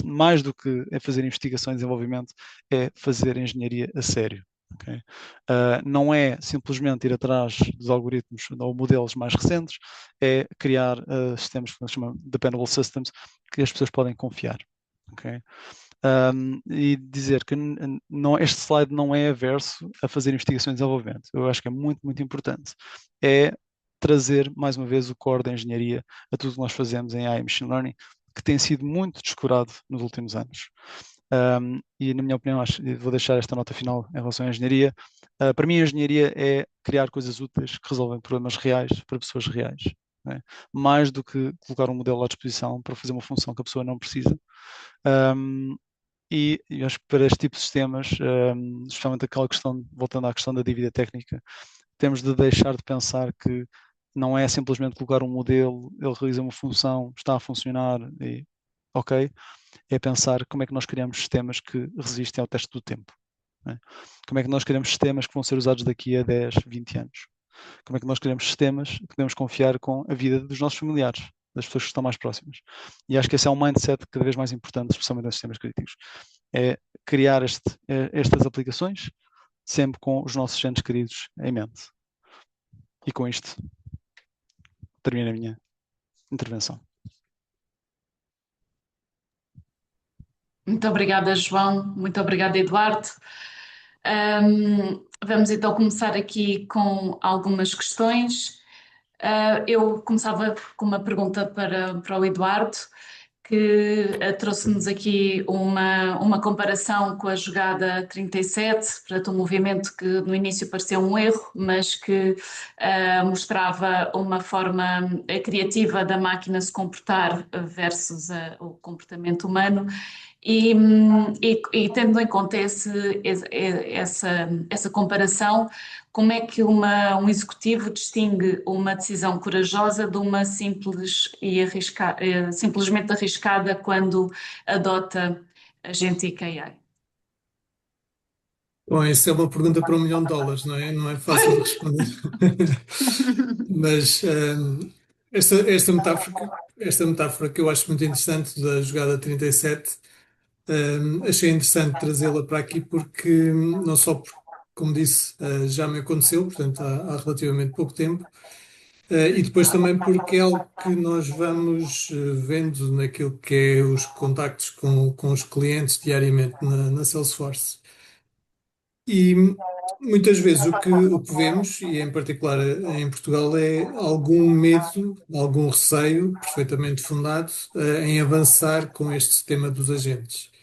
mais do que é fazer investigação e desenvolvimento, é fazer engenharia a sério. Okay? Não é simplesmente ir atrás dos algoritmos ou modelos mais recentes, é criar sistemas que se chamam dependable systems, que as pessoas podem confiar. Okay? E dizer que este slide não é averso a fazer investigação e desenvolvimento. Eu acho que é muito, muito importante. É trazer, mais uma vez, o core da engenharia a tudo que nós fazemos em AI e Machine Learning, que tem sido muito descurado nos últimos anos. E, na minha opinião, vou deixar esta nota final em relação à engenharia. Para mim, a engenharia é criar coisas úteis que resolvem problemas reais para pessoas reais. Né? Mais do que colocar um modelo à disposição para fazer uma função que a pessoa não precisa. E eu acho que para este tipo de sistemas, especialmente aquela questão, voltando à questão da dívida técnica, temos de deixar de pensar que não é simplesmente colocar um modelo, ele realiza uma função, está a funcionar e ok, é pensar como é que nós criamos sistemas que resistem ao teste do tempo. Né? Como é que nós criamos sistemas que vão ser usados daqui a 10, 20 anos? Como é que nós criamos sistemas que podemos confiar com a vida dos nossos familiares, das pessoas que estão mais próximas? E acho que esse é um mindset cada vez mais importante, especialmente nos sistemas críticos. É criar estas aplicações sempre com os nossos entes queridos em mente. E com isto termino a minha intervenção. Muito obrigada, João. Muito obrigada, Eduardo. Vamos então começar aqui com algumas questões. Eu começava com uma pergunta para o Eduardo, que trouxe-nos aqui uma comparação com a jogada 37, portanto, um movimento que no início pareceu um erro, mas que mostrava uma forma criativa da máquina se comportar versus o comportamento humano. E tendo em conta essa comparação, como é que um executivo distingue uma decisão corajosa de uma simplesmente arriscada quando adota agentic AI? Bom, essa é uma pergunta para US$ 1 milhão, não é? Não é fácil de responder. Mas esta metáfora que eu acho muito interessante da jogada 37, achei interessante trazê-la para aqui porque, não só como disse, já me aconteceu, portanto, há relativamente pouco tempo, e depois também porque é algo que nós vamos vendo naquilo que é os contactos com os clientes diariamente na Salesforce. E muitas vezes o que vemos, e em particular em Portugal, é algum medo, algum receio, perfeitamente fundado, em avançar com este sistema dos agentes.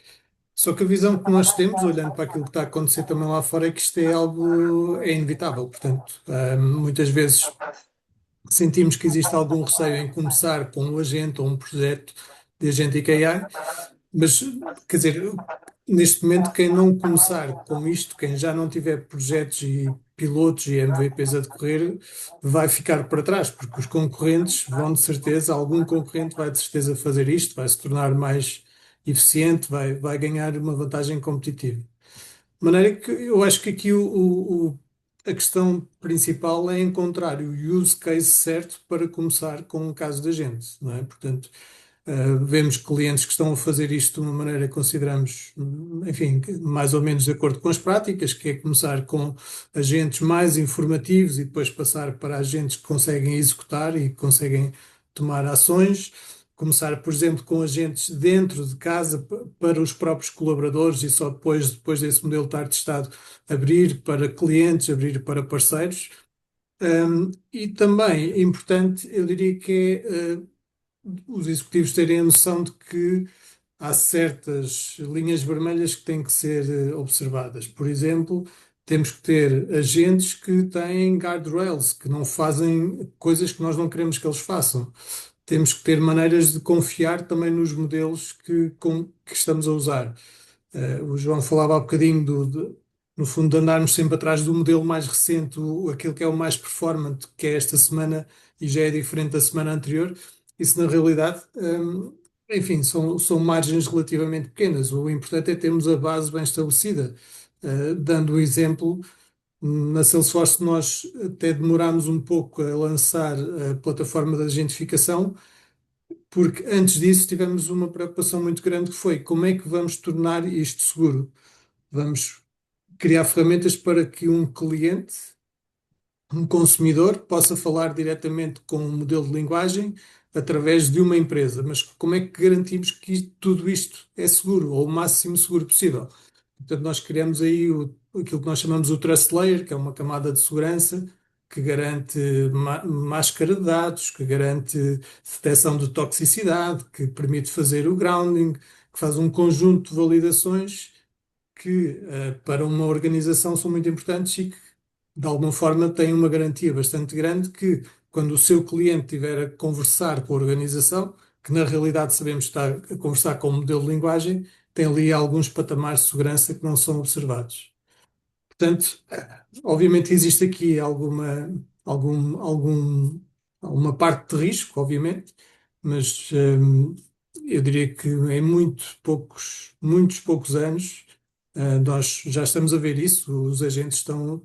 Só que a visão que nós temos, olhando para aquilo que está a acontecer também lá fora, é que isto é algo, é inevitável. Portanto, muitas vezes sentimos que existe algum receio em começar com um agente ou um projeto de agente AI, mas, quer dizer, neste momento, quem não começar com isto, quem já não tiver projetos e pilotos e MVPs a decorrer, vai ficar para trás, porque os concorrentes vão de certeza, algum concorrente vai de certeza fazer isto, vai se tornar mais eficiente, vai ganhar uma vantagem competitiva. De maneira que eu acho que aqui a questão principal é encontrar o use case certo para começar com um caso da gente, não é? Portanto, vemos clientes que estão a fazer isto de uma maneira que consideramos, enfim, mais ou menos de acordo com as práticas, que é começar com agentes mais informativos e depois passar para agentes que conseguem executar e que conseguem tomar ações. Começar, por exemplo, com agentes dentro de casa para os próprios colaboradores e só depois desse modelo estar testado, abrir para clientes, abrir para parceiros. E também importante, eu diria que é os executivos terem a noção de que há certas linhas vermelhas que têm que ser observadas. Por exemplo, temos que ter agentes que têm guardrails, que não fazem coisas que nós não queremos que eles façam. temos que ter maneiras de confiar também nos modelos que estamos a usar. O João falava há bocadinho no fundo, de andarmos sempre atrás do modelo mais recente, aquele que é o mais performant, que é esta semana e já é diferente da semana anterior. Isso, na realidade, enfim, são margens relativamente pequenas. O importante é termos a base bem estabelecida. Dando o exemplo, na Salesforce nós até demorámos um pouco a lançar a plataforma de agentificação, porque antes disso tivemos uma preocupação muito grande que foi como é que vamos tornar isto seguro? Vamos criar ferramentas para que um cliente, um consumidor, possa falar diretamente com um modelo de linguagem através de uma empresa. Mas como é que garantimos que tudo isto é seguro, ou o máximo seguro possível? Portanto, nós criamos aí aquilo que nós chamamos o Trust Layer, que é uma camada de segurança que garante máscara de dados, que garante detecção de toxicidade, que permite fazer o grounding, que faz um conjunto de validações que para uma organização são muito importantes e que, de alguma forma, têm uma garantia bastante grande que, quando o seu cliente estiver a conversar com a organização, que na realidade sabemos que está a conversar com um modelo de linguagem, tem ali alguns patamares de segurança que não são observados. Portanto, obviamente existe aqui alguma parte de risco, obviamente, mas eu diria que em muitos poucos anos nós já estamos a ver isso, os agentes estão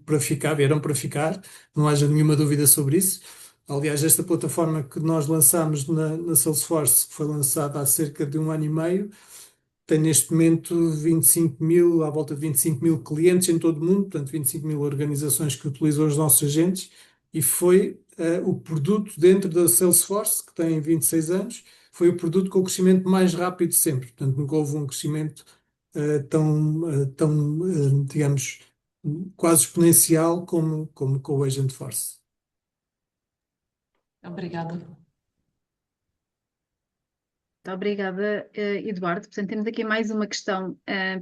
para ficar, vieram para ficar, não haja nenhuma dúvida sobre isso. Aliás, esta plataforma que nós lançámos na Salesforce, que foi lançada há cerca de um ano e meio, tem neste momento 25 mil, à volta de 25 mil clientes em todo o mundo, portanto 25 mil organizações que utilizam os nossos agentes, e foi o produto dentro da Salesforce, que tem 26 anos, foi o produto com o crescimento mais rápido de sempre. Portanto, nunca houve um crescimento digamos, quase exponencial como com o Agent Force. Obrigada. Muito obrigada, Eduardo. Portanto, temos aqui mais uma questão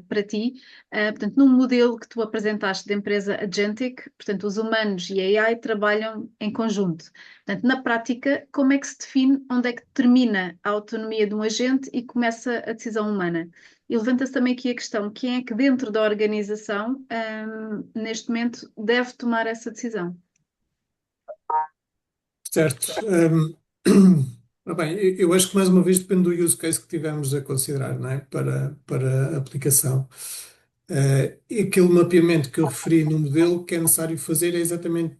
para ti. Portanto, num modelo que tu apresentaste da empresa Agentic, portanto, os humanos e a AI trabalham em conjunto. Portanto, na prática, como é que se define onde é que termina a autonomia de um agente e começa a decisão humana? E levanta-se também aqui a questão, quem é que dentro da organização, neste momento, deve tomar essa decisão? Certo. Ora bem, eu acho que mais uma vez depende do use case que tivermos a considerar, não é? Para a aplicação. Aquele mapeamento que eu referi no modelo que é necessário fazer é exatamente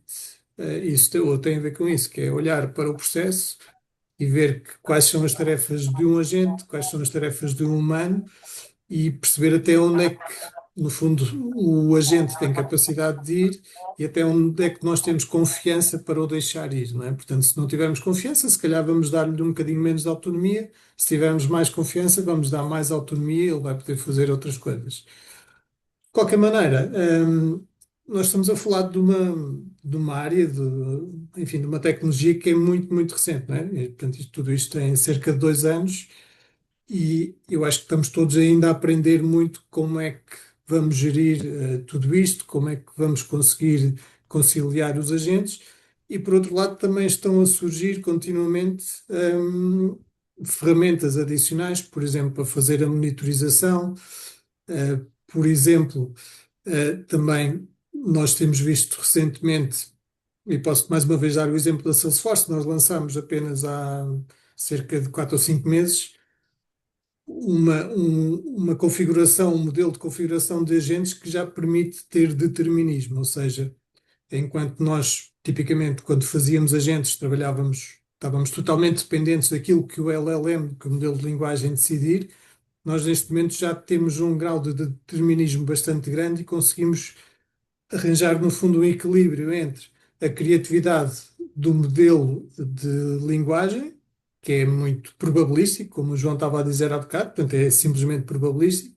isso, ou tem a ver com isso, que é olhar para o processo e ver quais são as tarefas de um agente, quais são as tarefas de um humano e perceber até onde é que, no fundo, o agente tem capacidade de ir e até onde é que nós temos confiança para o deixar ir, não é? Portanto, se não tivermos confiança, se calhar vamos dar-lhe um bocadinho menos de autonomia. Se tivermos mais confiança, vamos dar mais autonomia e ele vai poder fazer outras coisas. De qualquer maneira, nós estamos a falar de uma área, enfim, de uma tecnologia que é muito, muito recente, não é? E, portanto, tudo isto tem cerca de 2 anos e eu acho que estamos todos ainda a aprender muito como é que vamos gerir tudo isto, como é que vamos conseguir conciliar os agentes e, por outro lado, também estão a surgir continuamente ferramentas adicionais, por exemplo, para fazer a monitorização, por exemplo, também nós temos visto recentemente, e posso mais uma vez dar o exemplo da Salesforce, nós lançámos apenas há cerca de 4 ou 5 meses uma configuração, um modelo de configuração de agentes que já permite ter determinismo, ou seja, enquanto nós, tipicamente, quando fazíamos agentes, estávamos totalmente dependentes daquilo que o LLM, que o modelo de linguagem, decidir, nós neste momento já temos um grau de determinismo bastante grande e conseguimos arranjar, no fundo, um equilíbrio entre a criatividade do modelo de linguagem, que é muito probabilístico, como o João estava a dizer há bocado, portanto, é simplesmente probabilístico,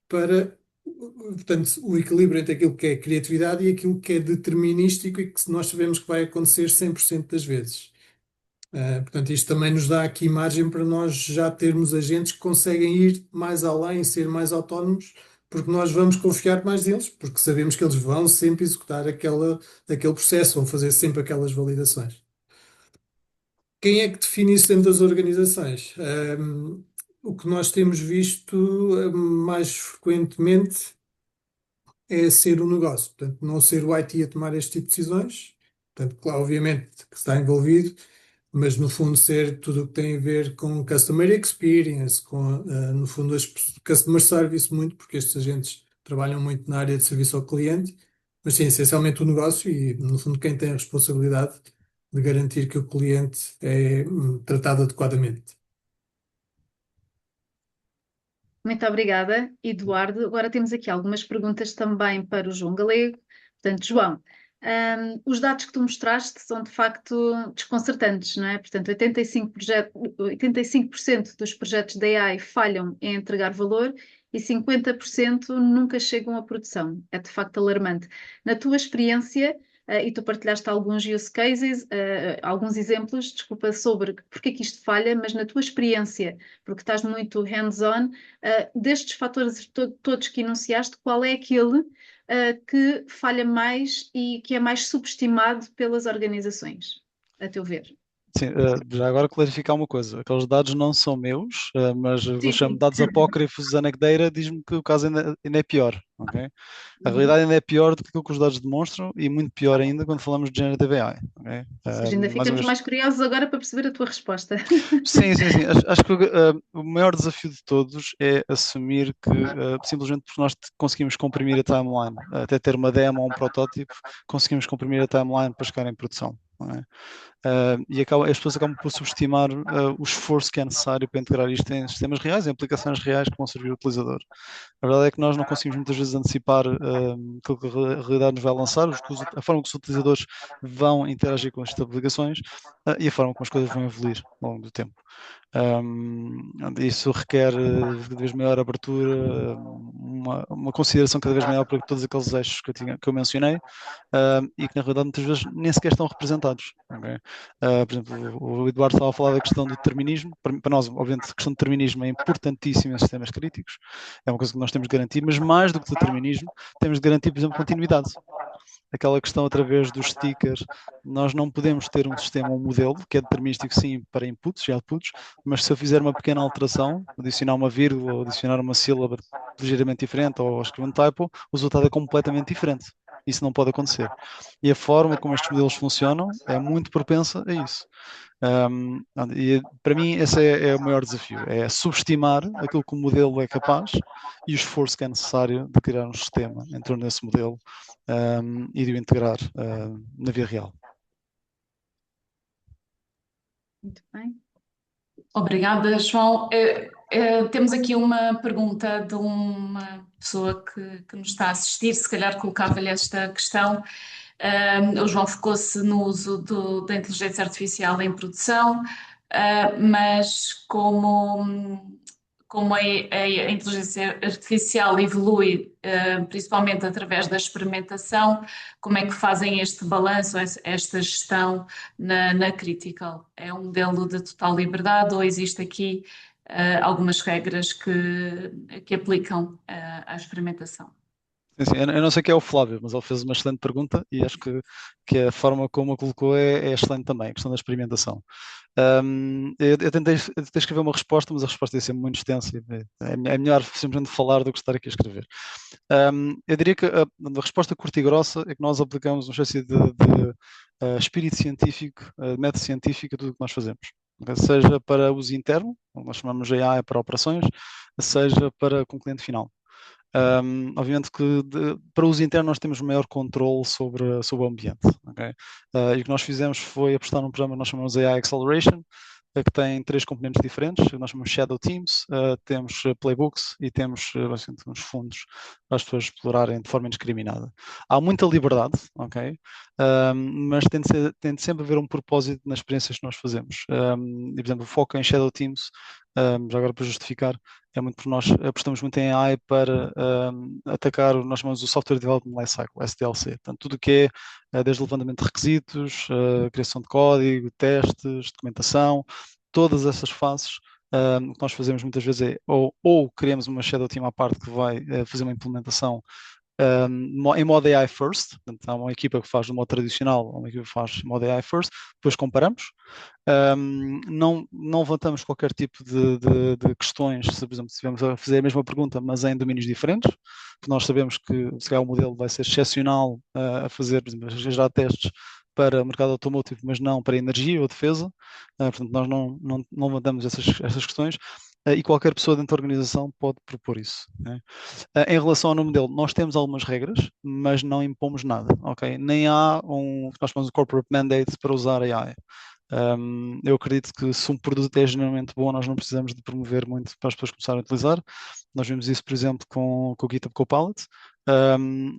para, portanto, o equilíbrio entre aquilo que é criatividade e aquilo que é determinístico e que nós sabemos que vai acontecer 100% das vezes. Portanto, isto também nos dá aqui margem para nós já termos agentes que conseguem ir mais além, ser mais autónomos, porque nós vamos confiar mais neles, porque sabemos que eles vão sempre executar aquele processo, vão fazer sempre aquelas validações. Quem é que define isso dentro das organizações? O que nós temos visto mais frequentemente é ser o negócio, portanto, não ser o IT a tomar este tipo de decisões. Portanto, claro, obviamente que está envolvido, mas no fundo ser tudo o que tem a ver com customer experience, no fundo as customer service muito, porque estes agentes trabalham muito na área de serviço ao cliente, mas sim, essencialmente o negócio e no fundo quem tem a responsabilidade de garantir que o cliente é tratado adequadamente. Muito obrigada, Eduardo. Agora temos aqui algumas perguntas também para o João Galego. Portanto, João, os dados que tu mostraste são de facto desconcertantes, não é? Portanto, 85% dos projetos da AI falham em entregar valor e 50% nunca chegam à produção. É de facto alarmante. Na tua experiência, e tu partilhaste alguns use cases, alguns exemplos, desculpa, sobre porque é que isto falha, mas na tua experiência, porque estás muito hands-on, destes fatores todos que enunciaste, qual é aquele que falha mais e que é mais subestimado pelas organizações, a teu ver? Sim, já agora clarificar uma coisa, aqueles dados não são meus, mas eu Sim, chamo de sim. dados apócrifos, anecdeira, diz-me que o caso ainda é pior, ok? A Uhum. realidade ainda é pior do que aquilo que os dados demonstram e muito pior ainda quando falamos de Generative AI, ok? Ou seja, ainda Mais uma ficamos vez, mais curiosos agora para perceber a tua resposta. sim, sim, sim. Acho que o maior desafio de todos é assumir que simplesmente porque nós conseguimos comprimir a timeline, até ter uma demo ou um protótipo, conseguimos comprimir a timeline para chegar em produção, não é? E as pessoas acabam por subestimar o esforço que é necessário para integrar isto em sistemas reais, em aplicações reais que vão servir ao utilizador. A verdade é que nós não conseguimos muitas vezes antecipar aquilo que a realidade nos vai lançar, a forma que os utilizadores vão interagir com estas aplicações e a forma como as coisas vão evoluir ao longo do tempo. Isso requer cada vez maior abertura, uma consideração cada vez maior para todos aqueles eixos que eu mencionei e que na realidade muitas vezes nem sequer estão representados. Okay? Por exemplo, o Eduardo estava a falar da questão do determinismo. Para nós, obviamente, a questão do determinismo é importantíssima em sistemas críticos, é uma coisa que nós temos de garantir, mas mais do que determinismo, temos de garantir, por exemplo, continuidade. Aquela questão através dos stickers, nós não podemos ter um sistema, um modelo que é determinístico sim para inputs e outputs, mas se eu fizer uma pequena alteração, adicionar uma vírgula ou adicionar uma sílaba ligeiramente diferente ou escrever um typo, o resultado é completamente diferente. Isso não pode acontecer. E a forma como estes modelos funcionam é muito propensa a isso. E para mim esse é o maior desafio, é subestimar aquilo que o modelo é capaz e o esforço que é necessário de criar um sistema em torno desse modelo e de o integrar na vida real. Muito bem. Obrigada, João. Temos aqui uma pergunta de uma pessoa que nos está a assistir, se calhar colocava-lhe esta questão. O João focou-se no uso da inteligência artificial em produção, mas como a inteligência artificial evolui, principalmente através da experimentação, como é que fazem este balanço, esta gestão na Critical? É um modelo de total liberdade ou existe aqui algumas regras que aplicam à experimentação? Sim, eu não sei quem é o Flávio, mas ele fez uma excelente pergunta e acho que a forma como a colocou é excelente também, a questão da experimentação. Eu tentei escrever uma resposta, mas a resposta ia ser muito extensa e é melhor simplesmente falar do que estar aqui a escrever. Eu diria que a resposta curta e grossa é que nós aplicamos uma espécie de espírito científico, método científico a tudo o que nós fazemos. Seja para uso interno, como nós chamamos de AI para operações, seja para com o cliente final. Obviamente que para uso interno nós temos maior controle sobre o ambiente. Okay? E o que nós fizemos foi apostar num programa que nós chamamos de AI Acceleration, que tem 3 componentes diferentes. Nós chamamos Shadow Teams, temos playbooks e temos uns fundos para as pessoas explorarem de forma indiscriminada. Há muita liberdade, ok? Mas tem de sempre haver um propósito nas experiências que nós fazemos. E, por exemplo, o foco em Shadow Teams, já agora para justificar, é muito porque nós apostamos muito em AI para atacar o que nós chamamos o Software Development Lifecycle, SDLC. Portanto, tudo o que é desde o levantamento de requisitos, criação de código, testes, documentação, todas essas fases. O que nós fazemos muitas vezes é ou criamos uma shadow team à parte que vai fazer uma implementação em modo AI first, portanto, há uma equipa que faz no modo tradicional, uma equipa que faz modo AI first, depois comparamos. Não levantamos qualquer tipo de questões, se, por exemplo, se estivermos a fazer a mesma pergunta, mas em domínios diferentes, porque nós sabemos que se calhar o modelo vai ser excepcional a fazer, por exemplo, a gerar testes para o mercado automotivo, mas não para energia ou defesa. Portanto, nós não levantamos essas questões. E qualquer pessoa dentro da organização pode propor isso, né? Em relação ao modelo, nós temos algumas regras, mas não impomos nada, ok? Nem há nós chamamos de corporate mandate para usar AI. Eu acredito que se um produto é genuinamente bom, nós não precisamos de promover muito para as pessoas começarem a utilizar. Nós vimos isso, por exemplo, com o GitHub Copilot.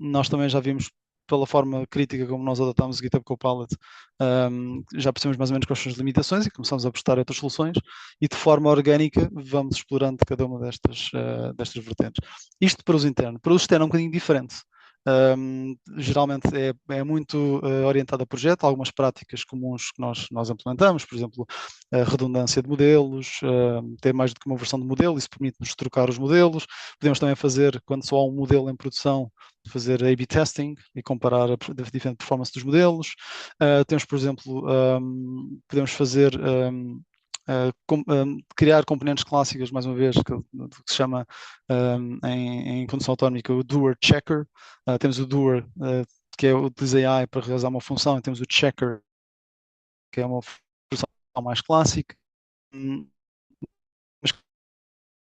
Nós também já vimos pela forma crítica como nós adotámos o GitHub Copilot, já percebemos mais ou menos quais são as limitações e começamos a prestar outras soluções e de forma orgânica vamos explorando cada uma destas vertentes. Isto para os internos. Para os externos é um bocadinho diferente. Geralmente é muito orientado a projeto, algumas práticas comuns que nós implementamos, por exemplo, a redundância de modelos, ter mais do que uma versão de modelo, isso permite-nos trocar os modelos. Podemos também fazer, quando só há um modelo em produção, fazer A/B testing e comparar a diferente performance dos modelos. Temos, por exemplo, podemos fazer criar componentes clássicas, mais uma vez, que se chama em condução autónica o doer checker. Temos o doer, que utiliza AI para realizar uma função, e temos o checker, que é uma função mais clássica. Mas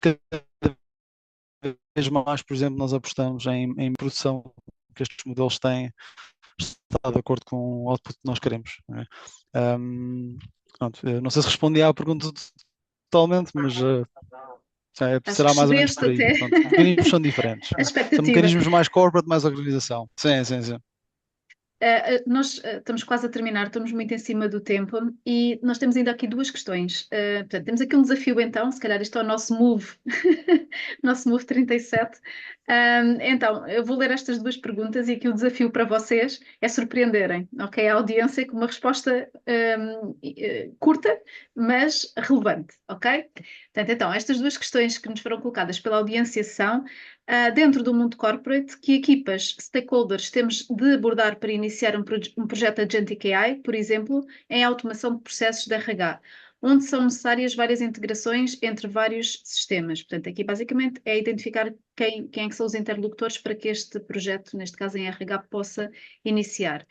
cada vez mais, por exemplo, nós apostamos em produção que estes modelos têm, está de acordo com o output que nós queremos, não é? Pronto, não sei se respondi à pergunta totalmente, mas será mais ou menos por aí. Pronto, os mecanismos são diferentes. São mecanismos mais corporate, mais organização. Sim, sim, sim. Nós estamos quase a terminar, estamos muito em cima do tempo e nós temos ainda aqui duas questões. Portanto, temos aqui um desafio então, se calhar este é o nosso move, nosso move 37. Então, eu vou ler estas duas perguntas e aqui o desafio para vocês é surpreenderem, ok? A audiência com uma resposta curta, mas relevante, ok? Portanto, então, estas duas questões que nos foram colocadas pela audiência são dentro do mundo corporate, que equipas, stakeholders, temos de abordar para iniciar um projeto Agentic AI, por exemplo, em automação de processos de RH, onde são necessárias várias integrações entre vários sistemas. Portanto, aqui basicamente é identificar quem é que são os interlocutores para que este projeto, neste caso em RH, possa iniciar.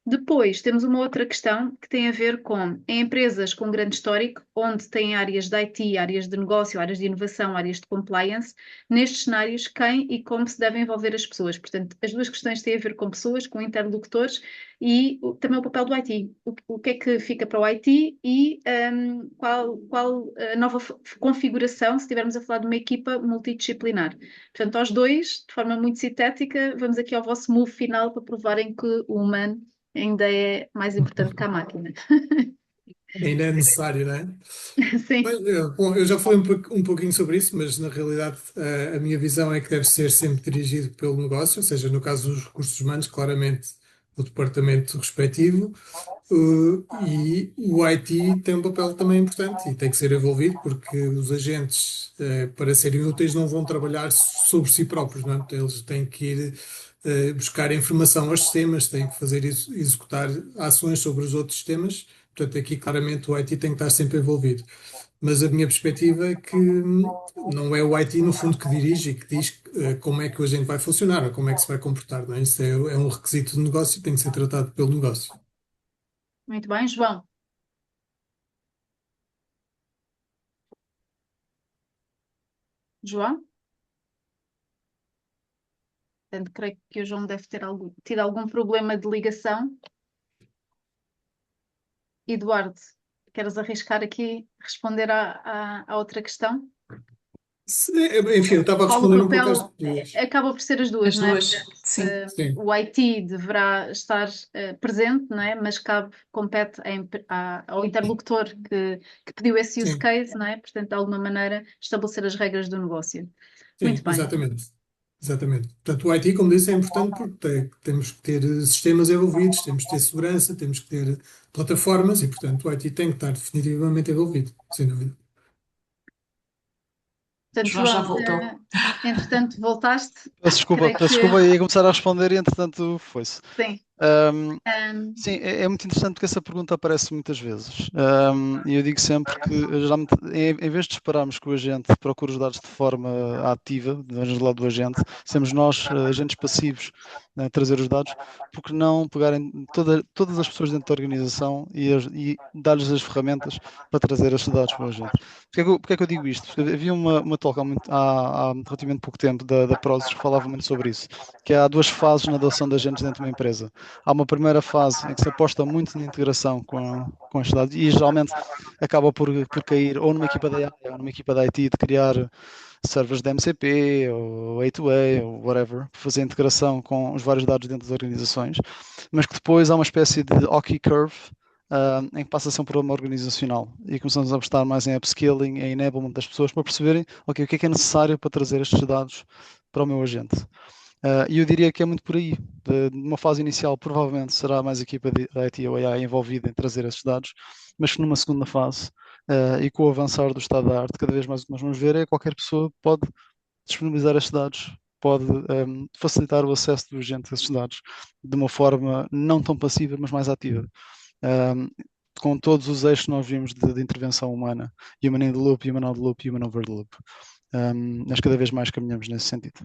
Depois, temos uma outra questão que tem a ver com em empresas com grande histórico, onde têm áreas de IT, áreas de negócio, áreas de inovação, áreas de compliance, nestes cenários, quem e como se devem envolver as pessoas. Portanto, as duas questões têm a ver com pessoas, com interlocutores e também o papel do IT. O que é que fica para o IT e qual a nova configuração, se estivermos a falar de uma equipa multidisciplinar. Portanto, aos dois, de forma muito sintética, vamos aqui ao vosso move final para provarem que o humano ainda é mais importante que a máquina. Ainda é necessário, não é? Sim. Bom, eu já falei um pouquinho sobre isso, mas na realidade a minha visão é que deve ser sempre dirigido pelo negócio, ou seja, no caso dos recursos humanos, claramente o departamento respectivo, e o IT tem um papel também importante e tem que ser envolvido, porque os agentes, para serem úteis, não vão trabalhar sobre si próprios, não é? Então, eles têm que ir buscar informação aos sistemas, têm que fazer executar ações sobre os outros sistemas. Portanto, aqui claramente o IT tem que estar sempre envolvido. Mas a minha perspectiva é que não é o IT, no fundo, que dirige e que diz como é que o agente vai funcionar ou como é que se vai comportar, não é? Isso é um requisito de negócio e tem que ser tratado pelo negócio. Muito bem, João. João? Portanto, creio que o João deve ter tido algum problema de ligação. Eduardo, queres arriscar aqui responder à outra questão? Enfim, eu estava a Qual o responder um pouco papel? às duas. Acaba por ser as duas, As não é? duas, sim. Sim. O IT deverá estar presente, não é? Mas compete ao interlocutor que pediu esse use Sim. case, não é? Portanto, de alguma maneira, estabelecer as regras do negócio. Muito Sim, bem. exatamente. Exatamente. Portanto, o IT, como disse, é importante porque temos que ter sistemas envolvidos, temos que ter segurança, temos que ter plataformas e, portanto, o IT tem que estar definitivamente envolvido, sem dúvida. Portanto, João já João, voltou. entretanto, voltaste. Peço Creio que desculpa, ia começar a responder e entretanto foi-se. sim. Um, Um, sim, é muito interessante porque essa pergunta aparece muitas vezes. E eu digo sempre que, em vez de esperarmos que o agente procure os dados de forma ativa, vamos do lado do agente, sermos nós, agentes passivos, a trazer os dados, porque não pegarem todas as pessoas dentro da organização e dar-lhes as ferramentas para trazer esses dados para o agente. Porque é que eu digo isto? Porque havia uma talk há relativamente pouco tempo da Prozis que falava muito sobre isso, que há duas fases na adoção de agentes dentro de uma empresa. Há uma primeira fase em que se aposta muito na integração com as cidades e geralmente acaba por cair ou numa equipa da AI ou numa equipa da IT de criar servers de MCP ou A2A ou whatever, para fazer a integração com os vários dados dentro das organizações, mas que depois há uma espécie de hockey curve em que passa a ser um problema organizacional e começamos a apostar mais em upskilling, em enablement das pessoas para perceberem okay, o que é necessário para trazer estes dados para o meu agente. E eu diria que é muito por aí. Numa fase inicial, provavelmente será mais a equipa da IT ou AI envolvida em trazer esses dados, mas que numa segunda fase, e com o avançar do estado da arte, cada vez mais o que nós vamos ver é que qualquer pessoa pode disponibilizar estes dados, pode facilitar o acesso do agente a esses dados de uma forma não tão passiva, mas mais ativa. Com todos os eixos que nós vimos de intervenção humana, human in the loop, human out the loop, human over the loop. Nós cada vez mais caminhamos nesse sentido.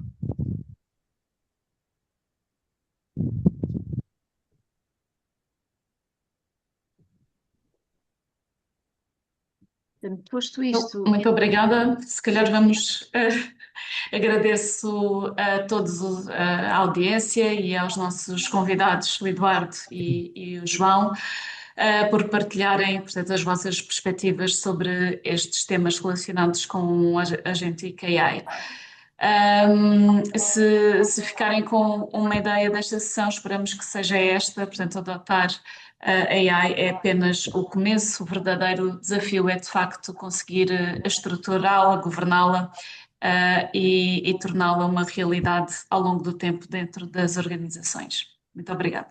posto isto, Muito obrigada. Se calhar vamos. Agradeço a todos a audiência e aos nossos convidados, o Eduardo e o João, por partilharem, portanto, as vossas perspectivas sobre estes temas relacionados com a Agentic AI. Se ficarem com uma ideia desta sessão, esperamos que seja esta, portanto, adotar a AI é apenas o começo, o verdadeiro desafio é de facto conseguir estruturá-la, governá-la e torná-la uma realidade ao longo do tempo dentro das organizações. Muito obrigada.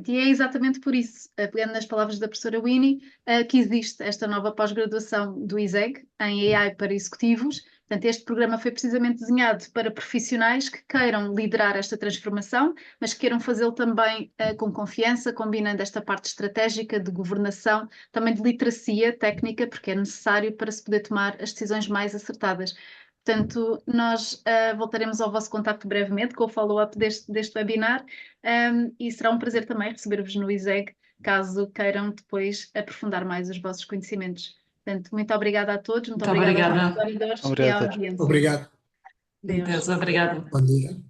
E é exatamente por isso, pegando nas palavras da professora Winnie, que existe esta nova pós-graduação do ISEG em AI para executivos. Portanto, este programa foi precisamente desenhado para profissionais que queiram liderar esta transformação, mas que queiram fazê-lo também com confiança, combinando esta parte estratégica de governação, também de literacia técnica, porque é necessário para se poder tomar as decisões mais acertadas. Portanto, nós voltaremos ao vosso contacto brevemente com o follow-up deste webinar e será um prazer também receber-vos no ISEG, caso queiram depois aprofundar mais os vossos conhecimentos. Portanto, muito obrigada a todos, muito obrigada aos nossos Obrigada. e à Obrigado a todos. audiência. Obrigado. Deus. Deus, obrigada. Bom dia.